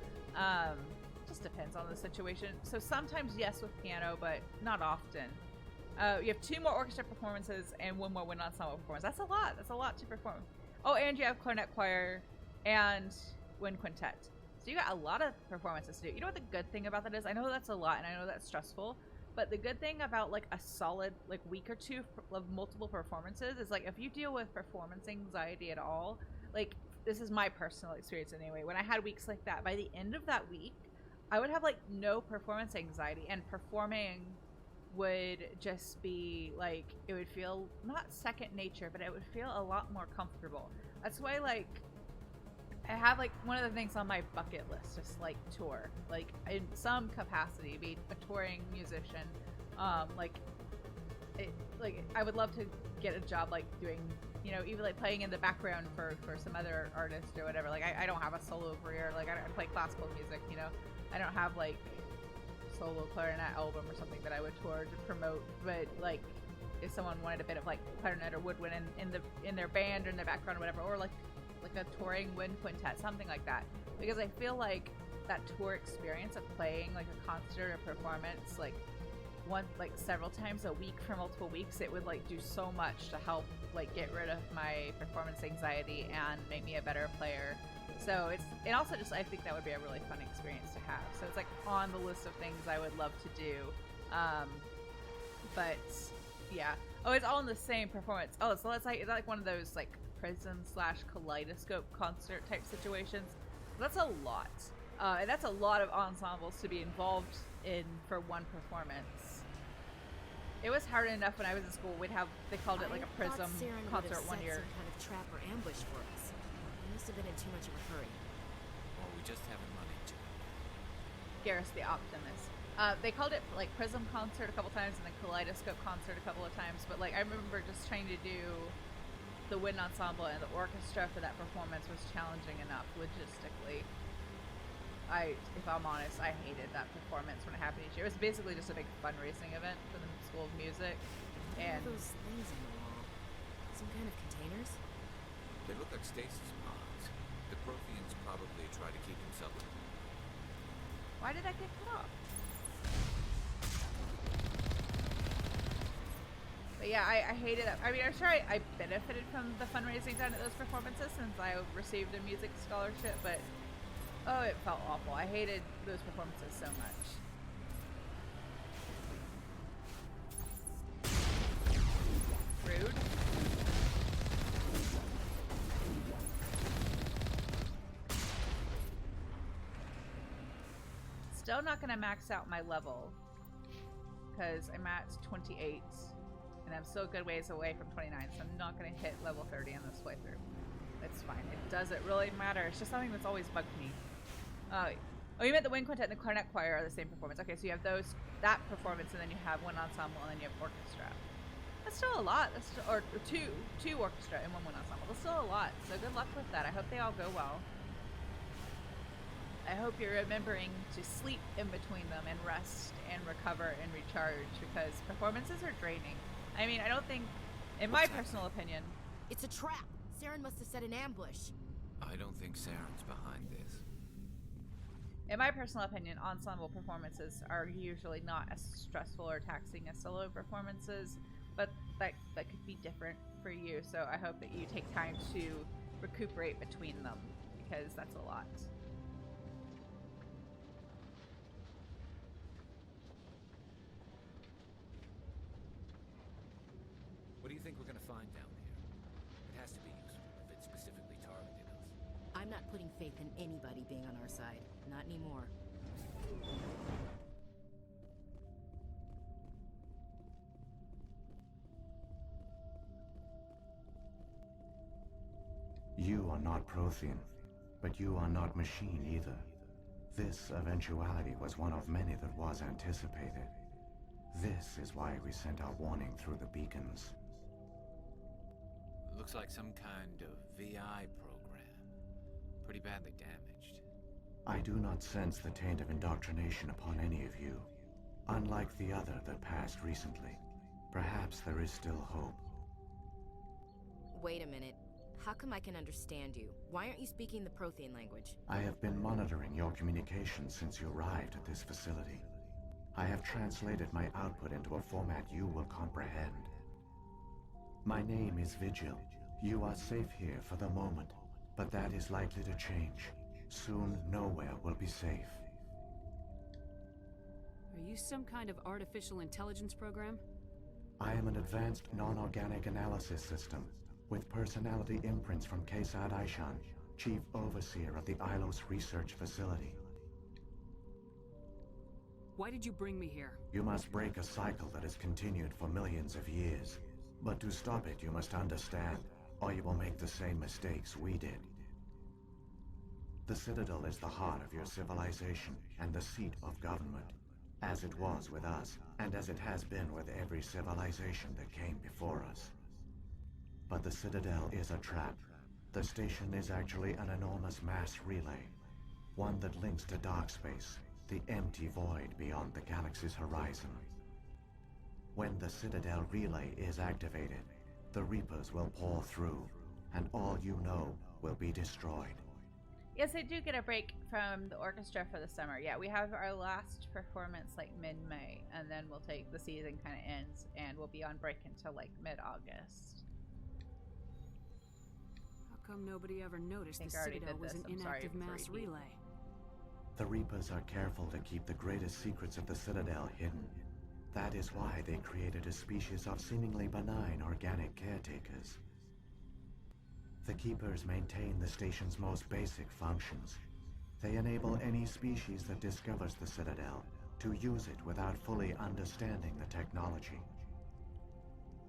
Just depends on the situation. So sometimes yes with piano, but not often. You have 2 more orchestra performances and 1 more wind ensemble performance. That's a lot. That's a lot to perform. Oh, and you have clarinet choir and wind quintet. So you got a lot of performances to do. You know what the good thing about that is? I know that's a lot and I know that's stressful, but the good thing about like a solid like week or 2 of multiple performances is like if you deal with performance anxiety at all, like this is my personal experience anyway. When I had weeks like that, by the end of that week, I would have like no performance anxiety, and performing would just be like, it would feel not second nature, but it would feel a lot more comfortable. That's why like I have like one of the things on my bucket list is like tour, like in some capacity, be a touring musician. Like I would love to get a job like doing, you know, even like playing in the background for some other artist or whatever. Like I don't have a solo career. Like I play classical music, you know. I don't have like solo clarinet album or something that I would tour to promote, but like if someone wanted a bit of like clarinet or woodwind in their band or in their background or whatever, or like a touring wind quintet, something like that, because I feel like that tour experience of playing like a concert or performance like several times a week for multiple weeks, it would like do so much to help like get rid of my performance anxiety and make me a better player. So it also just, I think that would be a really fun experience to have. So it's like on the list of things I would love to do. But yeah. Oh, it's all in the same performance. Oh, so it's like, is that like one of those like Prism/Kaleidoscope concert type situations? That's a lot. And that's a lot of ensembles to be involved in for one performance. It was hard enough when I was in school. They called it like a Prism concert one year. Some kind of trap or ambush for us. We must have been in too much of a hurry. Or we just haven't run into it. Garrus the Optimist. They called it like Prism concert a couple times and then Kaleidoscope concert a couple of times, but like I remember just trying to do the wind ensemble and the orchestra for that performance was challenging enough logistically. If I'm honest, I hated that performance when it happened each year. It was basically just a big fundraising event for the School of Music. And what are those things on the wall? Some kind of containers? They look like stasis pods. The Protheans probably try to keep themselves. Why did I get cut off? But yeah, I hated it. I mean, I'm sure I benefited from the fundraising done at those performances since I received a music scholarship, but oh, it felt awful. I hated those performances so much. Rude. Still not going to max out my level because I'm at 28 and I'm still a good ways away from 29, so I'm not going to hit level 30 on this playthrough. It's fine. It doesn't really matter. It's just something that's always bugged me. Oh, you meant the wind quintet and the clarinet choir are the same performance. Okay, so you have that performance, and then you have one ensemble, and then you have orchestra. That's still a lot. That's still, or two orchestra and one ensemble. That's still a lot. So good luck with that. I hope they all go well. I hope you're remembering to sleep in between them and rest and recover and recharge, because performances are draining. I mean, I don't think, in my personal opinion, it's a trap. Saren must have set an ambush. I don't think Saren's behind this. In my personal opinion, ensemble performances are usually not as stressful or taxing as solo performances, but that could be different for you. So I hope that you take time to recuperate between them, because that's a lot. What do you think we're going to find down here? It has to be useful if it specifically targeted us. I'm not putting faith in anybody being on our side. Not anymore. You are not Prothean, but you are not machine either. This eventuality was one of many that was anticipated. This is why we sent our warning through the beacons. Looks like some kind of VI program. Pretty badly damaged. I do not sense the taint of indoctrination upon any of you. Unlike the other that passed recently, perhaps there is still hope. Wait a minute. How come I can understand you? Why aren't you speaking the Prothean language? I have been monitoring your communications since you arrived at this facility. I have translated my output into a format you will comprehend. My name is Vigil. You are safe here for the moment, but that is likely to change. Soon, nowhere will be safe. Are you some kind of artificial intelligence program? I am an advanced non-organic analysis system, with personality imprints from Kesad Aishan, Chief Overseer of the Ilos Research Facility. Why did you bring me here? You must break a cycle that has continued for millions of years. But to stop it, you must understand, or you will make the same mistakes we did. The Citadel is the heart of your civilization and the seat of government, as it was with us, and as it has been with every civilization that came before us. But the Citadel is a trap. The station is actually an enormous mass relay, one that links to dark space, the empty void beyond the galaxy's horizon. When the Citadel relay is activated, the Reapers will pour through, and all you know will be destroyed. Yes, I do get a break from the orchestra for the summer. Yeah, we have our last performance like mid-May, and then we'll take the season kind of ends, and we'll be on break until like mid-August. How come nobody ever noticed the Citadel was an inactive mass relay? The Reapers are careful to keep the greatest secrets of the Citadel hidden. That is why they created a species of seemingly benign organic caretakers. The Keepers maintain the station's most basic functions. They enable any species that discovers the Citadel to use it without fully understanding the technology.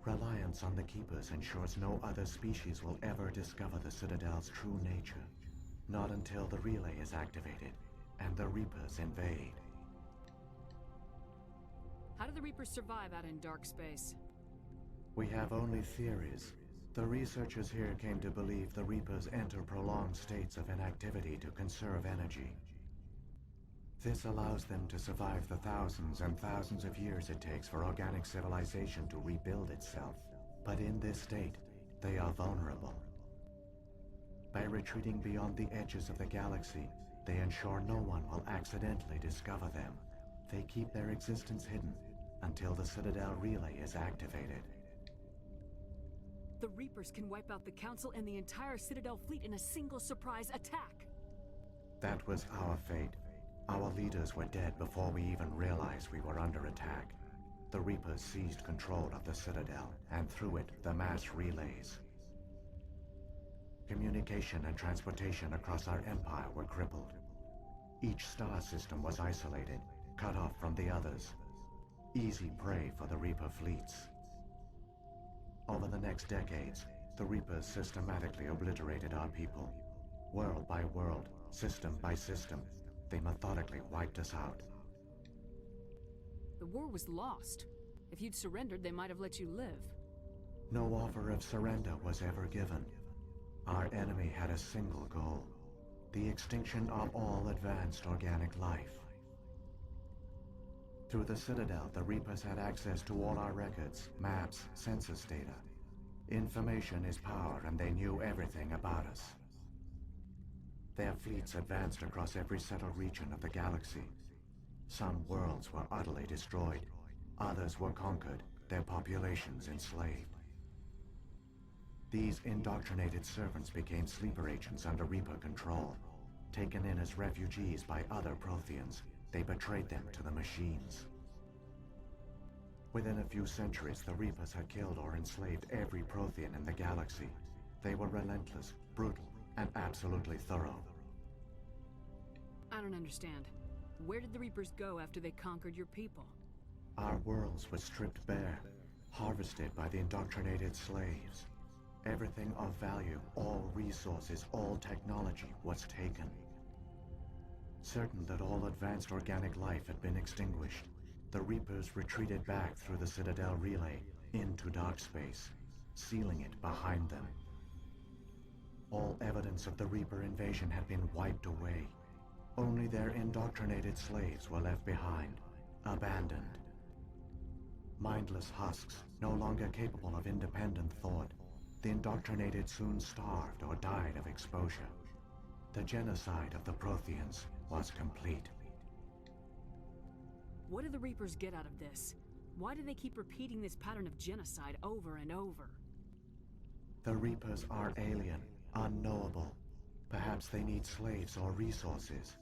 Reliance on the Keepers ensures no other species will ever discover the Citadel's true nature. Not until the relay is activated and the Reapers invade. How do the Reapers survive out in dark space? We have only theories. The researchers here came to believe the Reapers enter prolonged states of inactivity to conserve energy. This allows them to survive the thousands and thousands of years it takes for organic civilization to rebuild itself. But in this state, they are vulnerable. By retreating beyond the edges of the galaxy, they ensure no one will accidentally discover them. They keep their existence hidden until the Citadel relay is activated. The Reapers can wipe out the Council and the entire Citadel fleet in a single surprise attack. That was our fate. Our leaders were dead before we even realized we were under attack. The Reapers seized control of the Citadel, and through it, the mass relays. Communication and transportation across our empire were crippled. Each star system was isolated, cut off from the others. Easy prey for the Reaper fleets. Over the next decades, the Reapers systematically obliterated our people. World by world, system by system, they methodically wiped us out. The war was lost. If you'd surrendered, they might have let you live. No offer of surrender was ever given. Our enemy had a single goal: the extinction of all advanced organic life. Through the Citadel, the Reapers had access to all our records, maps, census data. Information is power, and they knew everything about us. Their fleets advanced across every settled region of the galaxy. Some worlds were utterly destroyed. Others were conquered, their populations enslaved. These indoctrinated servants became sleeper agents under Reaper control. Taken in as refugees by other Protheans, they betrayed them to the machines. Within a few centuries, the Reapers had killed or enslaved every Prothean in the galaxy. They were relentless, brutal, and absolutely thorough. I don't understand. Where did the Reapers go after they conquered your people? Our worlds were stripped bare, harvested by the indoctrinated slaves. Everything of value, all resources, all technology was taken. Certain that all advanced organic life had been extinguished, the Reapers retreated back through the Citadel relay into dark space, sealing it behind them. All evidence of the Reaper invasion had been wiped away. Only their indoctrinated slaves were left behind, abandoned. Mindless husks, no longer capable of independent thought. The indoctrinated soon starved or died of exposure. The genocide of the Protheans was complete. What do the Reapers get out of this? Why do they keep repeating this pattern of genocide over and over? The Reapers are alien, unknowable. Perhaps they need slaves or resources.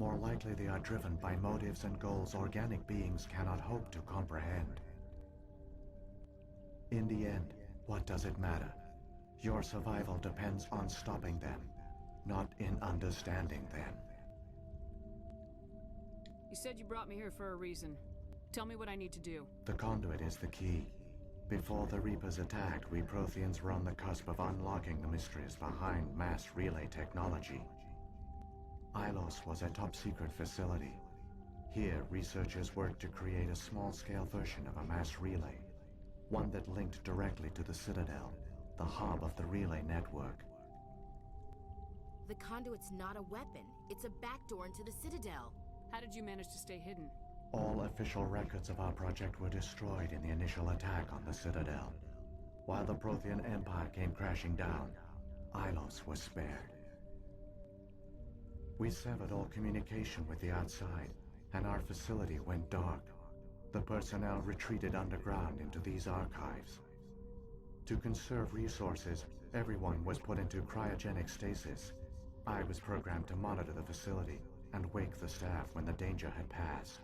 More likely they are driven by motives and goals organic beings cannot hope to comprehend. In the end, what does it matter? Your survival depends on stopping them, not in understanding them. You said you brought me here for a reason. Tell me what I need to do. The conduit is the key. Before the Reapers attacked, we Protheans were on the cusp of unlocking the mysteries behind mass relay technology. Ilos was a top-secret facility. Here, researchers worked to create a small-scale version of a mass relay, one that linked directly to the Citadel, the hub of the relay network. The conduit's not a weapon. It's a backdoor into the Citadel. How did you manage to stay hidden? All official records of our project were destroyed in the initial attack on the Citadel. While the Prothean Empire came crashing down, Ilos was spared. We severed all communication with the outside, and our facility went dark. The personnel retreated underground into these archives. To conserve resources, everyone was put into cryogenic stasis. I was programmed to monitor the facility and wake the staff when the danger had passed.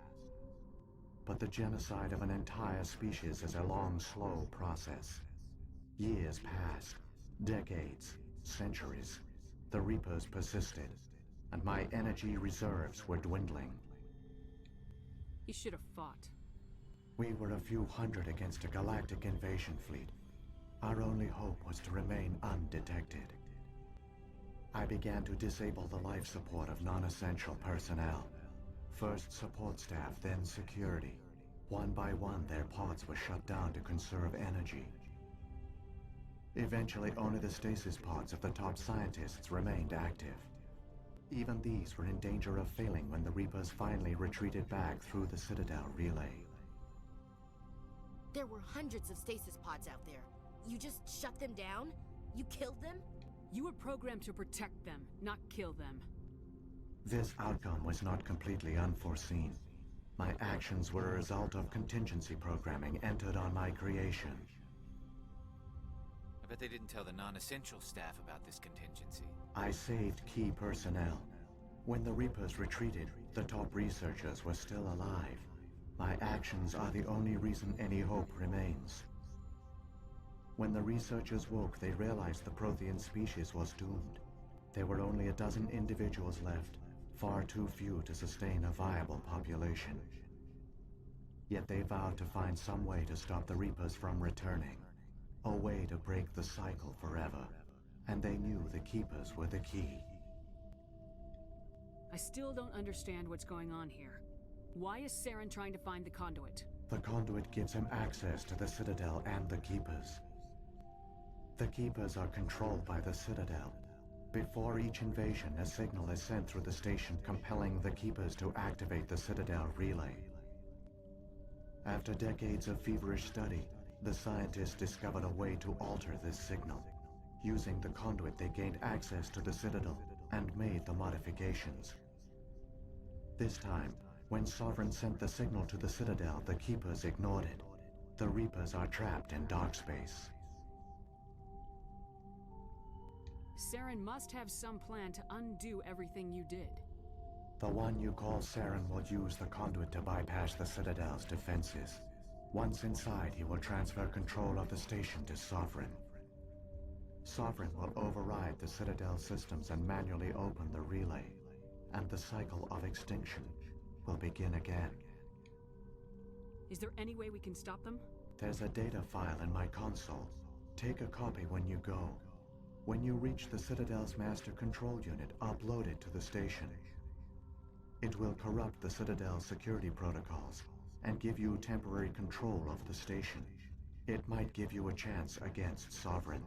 But the genocide of an entire species is a long, slow process. Years passed, decades, centuries. The Reapers persisted, and my energy reserves were dwindling. You should have fought. We were a few hundred against a galactic invasion fleet. Our only hope was to remain undetected. I began to disable the life support of non-essential personnel. First support staff, then security. One by one, their pods were shut down to conserve energy. Eventually, only the stasis pods of the top scientists remained active. Even these were in danger of failing when the Reapers finally retreated back through the Citadel relay. There were hundreds of stasis pods out there. You just shut them down? You killed them? You were programmed to protect them, not kill them. This outcome was not completely unforeseen. My actions were a result of contingency programming entered on my creation. I bet they didn't tell the non-essential staff about this contingency. I saved key personnel. When the Reapers retreated, the top researchers were still alive. My actions are the only reason any hope remains. When the researchers woke, they realized the Prothean species was doomed. There were only a dozen individuals left, far too few to sustain a viable population. Yet they vowed to find some way to stop the Reapers from returning, a way to break the cycle forever. And they knew the Keepers were the key. I still don't understand what's going on here. Why is Saren trying to find the conduit? The conduit gives him access to the Citadel and the Keepers. The Keepers are controlled by the Citadel. Before each invasion, a signal is sent through the station compelling the Keepers to activate the Citadel relay. After decades of feverish study, the scientists discovered a way to alter this signal. Using the conduit, they gained access to the Citadel and made the modifications. This time, when Sovereign sent the signal to the Citadel, the Keepers ignored it. The Reapers are trapped in dark space. Saren must have some plan to undo everything you did. The one you call Saren will use the conduit to bypass the Citadel's defenses. Once inside, he will transfer control of the station to Sovereign. Sovereign will override the Citadel systems and manually open the relay, and the cycle of extinction will begin again. Is there any way we can stop them? There's a data file in my console. Take a copy when you go. When you reach the Citadel's master control unit, upload it to the station. It will corrupt the Citadel's security protocols and give you temporary control of the station. It might give you a chance against Sovereign.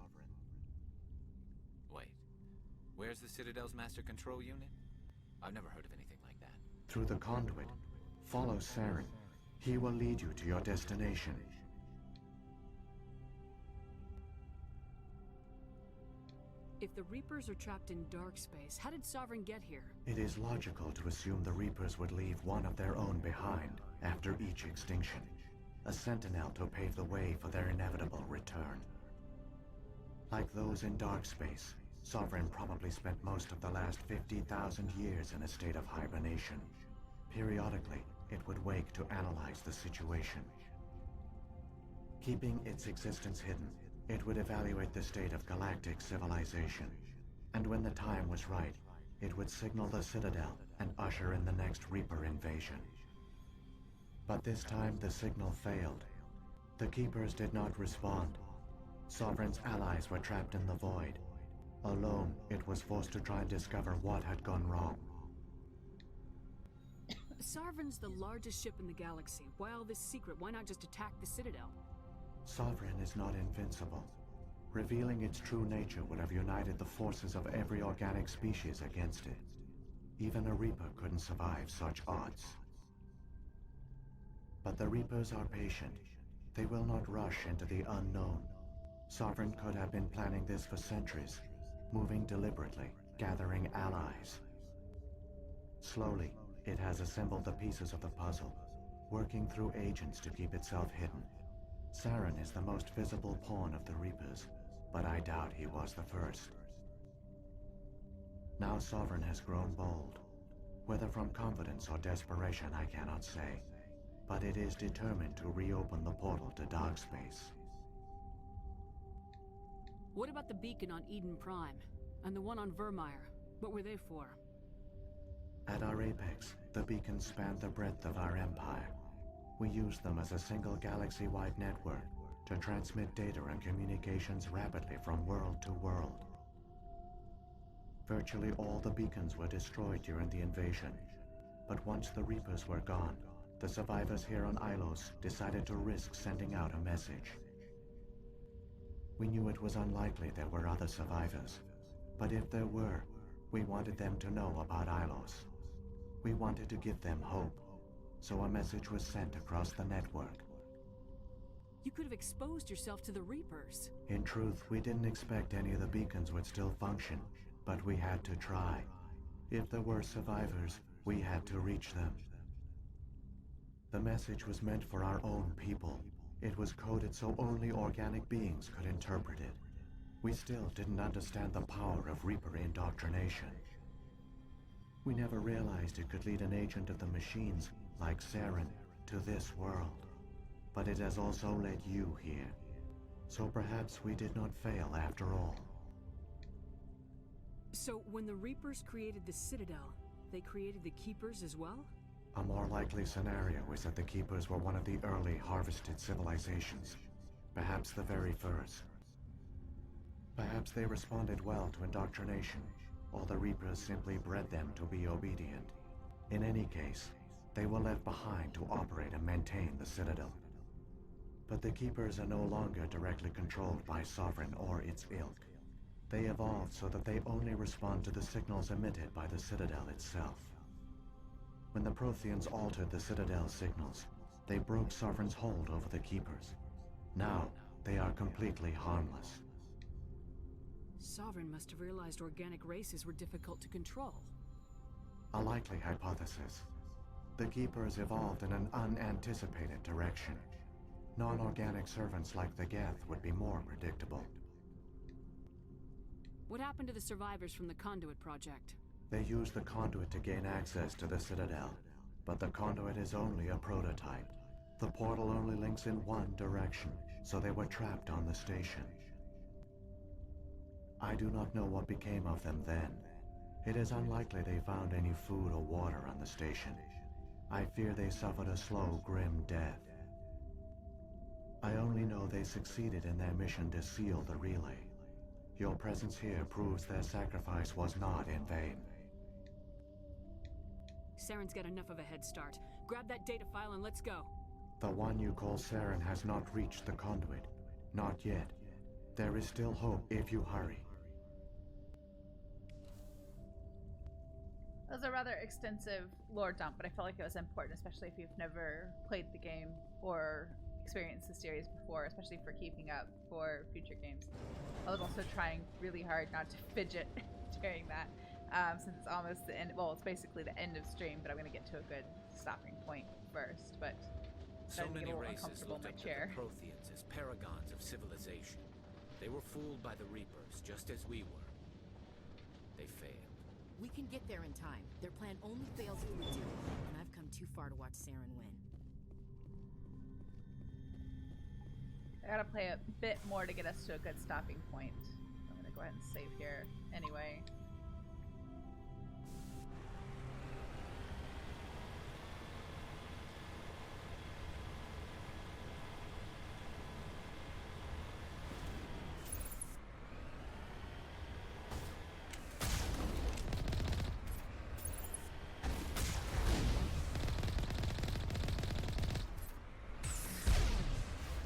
Wait, where's the Citadel's master control unit? I've never heard of anything like that. Through the conduit, follow Saren. He will lead you to your destination. If the Reapers are trapped in dark space, how did Sovereign get here? It is logical to assume the Reapers would leave one of their own behind after each extinction. A sentinel to pave the way for their inevitable return. Like those in dark space, Sovereign probably spent most of the last 50,000 years in a state of hibernation. Periodically, it would wake to analyze the situation. Keeping its existence hidden, it would evaluate the state of galactic civilization. And when the time was right, it would signal the Citadel and usher in the next Reaper invasion. But this time the signal failed. The Keepers did not respond. Sovereign's allies were trapped in the void. Alone, it was forced to try and discover what had gone wrong. Sovereign's the largest ship in the galaxy. Why all this secret? Why not just attack the Citadel? Sovereign is not invincible. Revealing its true nature would have united the forces of every organic species against it. Even a Reaper couldn't survive such odds. But the Reapers are patient. They will not rush into the unknown. Sovereign could have been planning this for centuries, moving deliberately, gathering allies. Slowly, it has assembled the pieces of the puzzle, working through agents to keep itself hidden. Saren is the most visible pawn of the Reapers, but I doubt he was the first. Now Sovereign has grown bold. Whether from confidence or desperation, I cannot say. But it is determined to reopen the portal to dark space. What about the beacon on Eden Prime? And the one on Vermeer? What were they for? At our apex, the beacons spanned the breadth of our empire. We used them as a single galaxy-wide network to transmit data and communications rapidly from world to world. Virtually all the beacons were destroyed during the invasion, but once the Reapers were gone, the survivors here on Ilos decided to risk sending out a message. We knew it was unlikely there were other survivors, but if there were, we wanted them to know about Ilos. We wanted to give them hope, so a message was sent across the network. You could have exposed yourself to the Reapers. In truth, we didn't expect any of the beacons would still function, but we had to try. If there were survivors, we had to reach them. The message was meant for our own people. It was coded so only organic beings could interpret it. We still didn't understand the power of Reaper indoctrination. We never realized it could lead an agent of the machines, like Saren, to this world. But it has also led you here. So perhaps we did not fail after all. So when the Reapers created the Citadel, they created the Keepers as well? A more likely scenario is that the Keepers were one of the early harvested civilizations. Perhaps the very first. Perhaps they responded well to indoctrination, or the Reapers simply bred them to be obedient. In any case, they were left behind to operate and maintain the Citadel. But the Keepers are no longer directly controlled by Sovereign or its ilk. They evolved so that they only respond to the signals emitted by the Citadel itself. When the Protheans altered the Citadel's signals, they broke Sovereign's hold over the Keepers. Now, they are completely harmless. Sovereign must have realized organic races were difficult to control. A likely hypothesis. The Keepers evolved in an unanticipated direction. Non-organic servants like the Geth would be more predictable. What happened to the survivors from the Conduit project? They used the conduit to gain access to the Citadel, but the conduit is only a prototype. The portal only links in one direction, so they were trapped on the station. I do not know what became of them then. It is unlikely they found any food or water on the station. I fear they suffered a slow, grim death. I only know they succeeded in their mission to seal the relay. Your presence here proves their sacrifice was not in vain. Saren's got enough of a head start. Grab that data file and let's go. The one you call Saren has not reached the conduit. Not yet. There is still hope if you hurry. That was a rather extensive lore dump, but I felt like it was important, especially if you've never played the game or experienced the series before, especially for keeping up for future games. I was also trying really hard not to fidget during that, since it's almost the end. Well, it's basically the end of stream, but I'm going to get to a good stopping point first. But So I'm many getting a little races uncomfortable in looked my up chair. to the Protheans as paragons of civilization. They were fooled by the Reapers, just as we were. They failed. We can get there in time. Their plan only fails if we do, and I've come too far to watch Saren win. I gotta play a bit more to get us to a good stopping point. I'm gonna go ahead and save here anyway.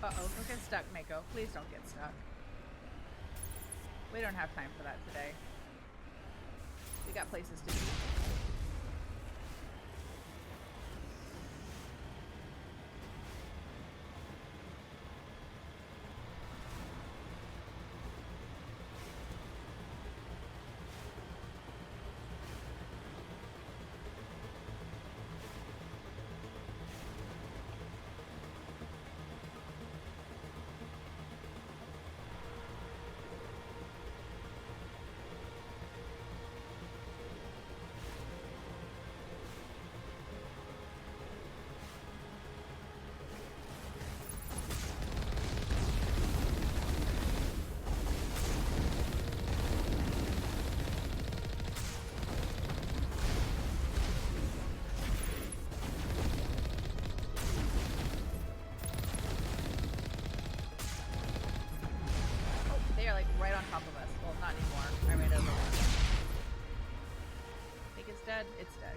Uh-oh, don't get stuck, Mako. Please don't get stuck. We don't have time for that today. We got places to be. They are like right on top of us. Well, not anymore. I ran over them. Think it's dead? It's dead.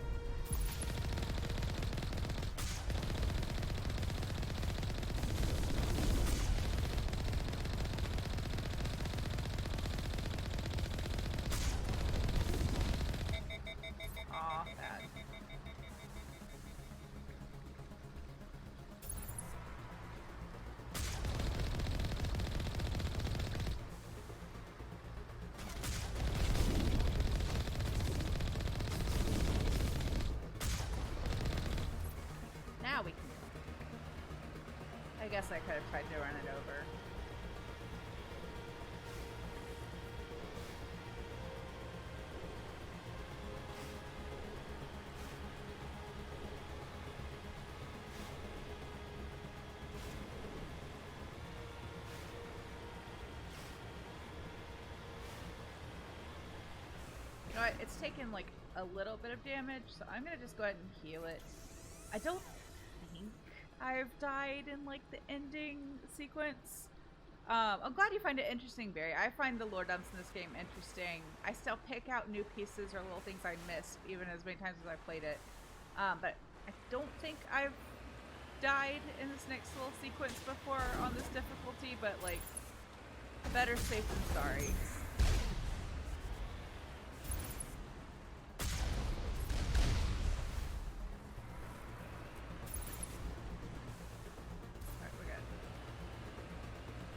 Aw, sad. Now we can. I guess I could have tried to run it over. You know what? It's taken like a little bit of damage, so I'm gonna just go ahead and heal it. I don't think I've died in like the ending sequence. I'm glad you find it interesting, Barry. I find the lore dumps in this game interesting. I still pick out new pieces or little things I missed, even as many times as I played it. But I don't think I've died in this next little sequence before on this difficulty, but like, better safe than sorry.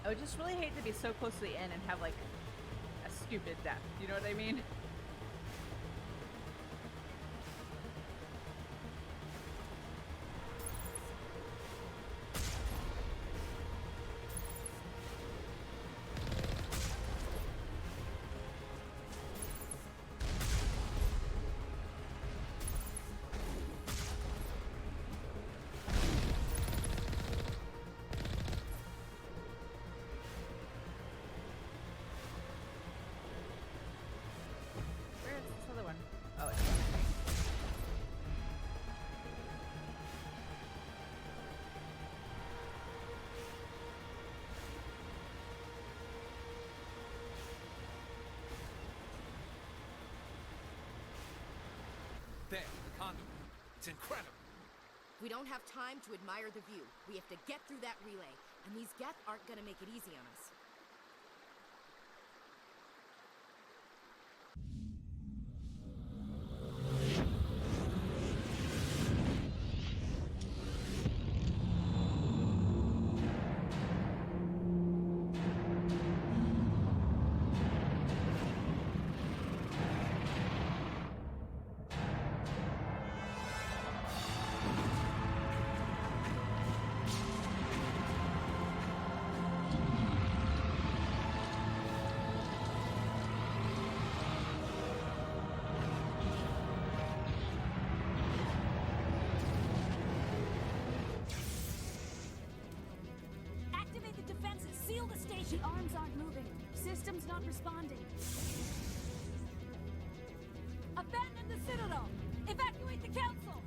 I would just really hate to be so close to the end and have like a stupid death. You know what I mean? There, the conduit. It's incredible. We don't have time to admire the view. We have to get through that relay, and these Geth aren't gonna make it easy on us. system's not responding. Abandon the Citadel! Evacuate the Council!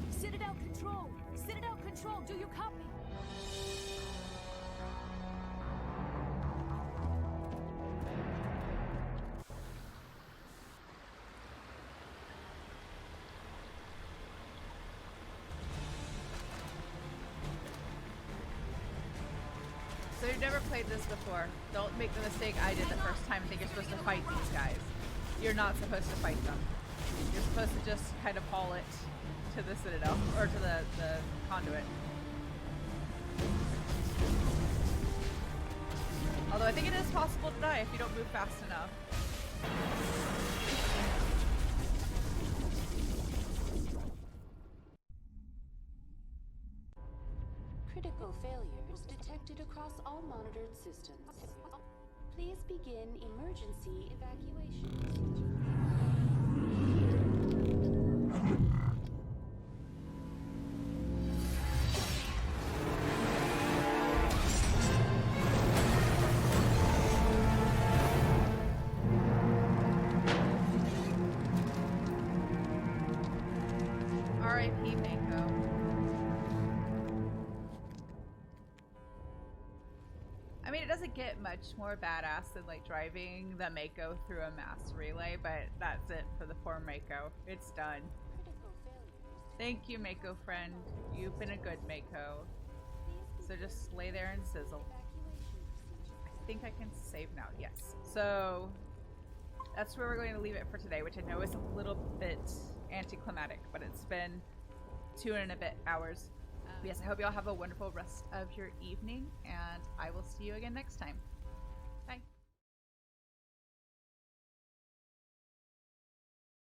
Citadel Control! Citadel Control, do you copy? So you've never played this before. Don't make the mistake I did the first time and think you're supposed to fight these guys. You're not supposed to fight them. You're supposed to just kind of haul it to the Citadel, or to the conduit. Although I think it is possible to die if you don't move fast enough. Critical failures detected across all monitored systems. Please begin emergency evacuation. R.I.P. Mako. I mean, it doesn't get much more badass than like driving the Mako through a mass relay, but that's it for the poor Mako. It's done. Thank you, Mako friend. You've been a good Mako. So just lay there and sizzle. I think I can save now. Yes. So that's where we're going to leave it for today, which I know is a little bit anticlimactic, but it's been 2 and a bit hours. Yes, I hope you all have a wonderful rest of your evening, and I will see you again next time.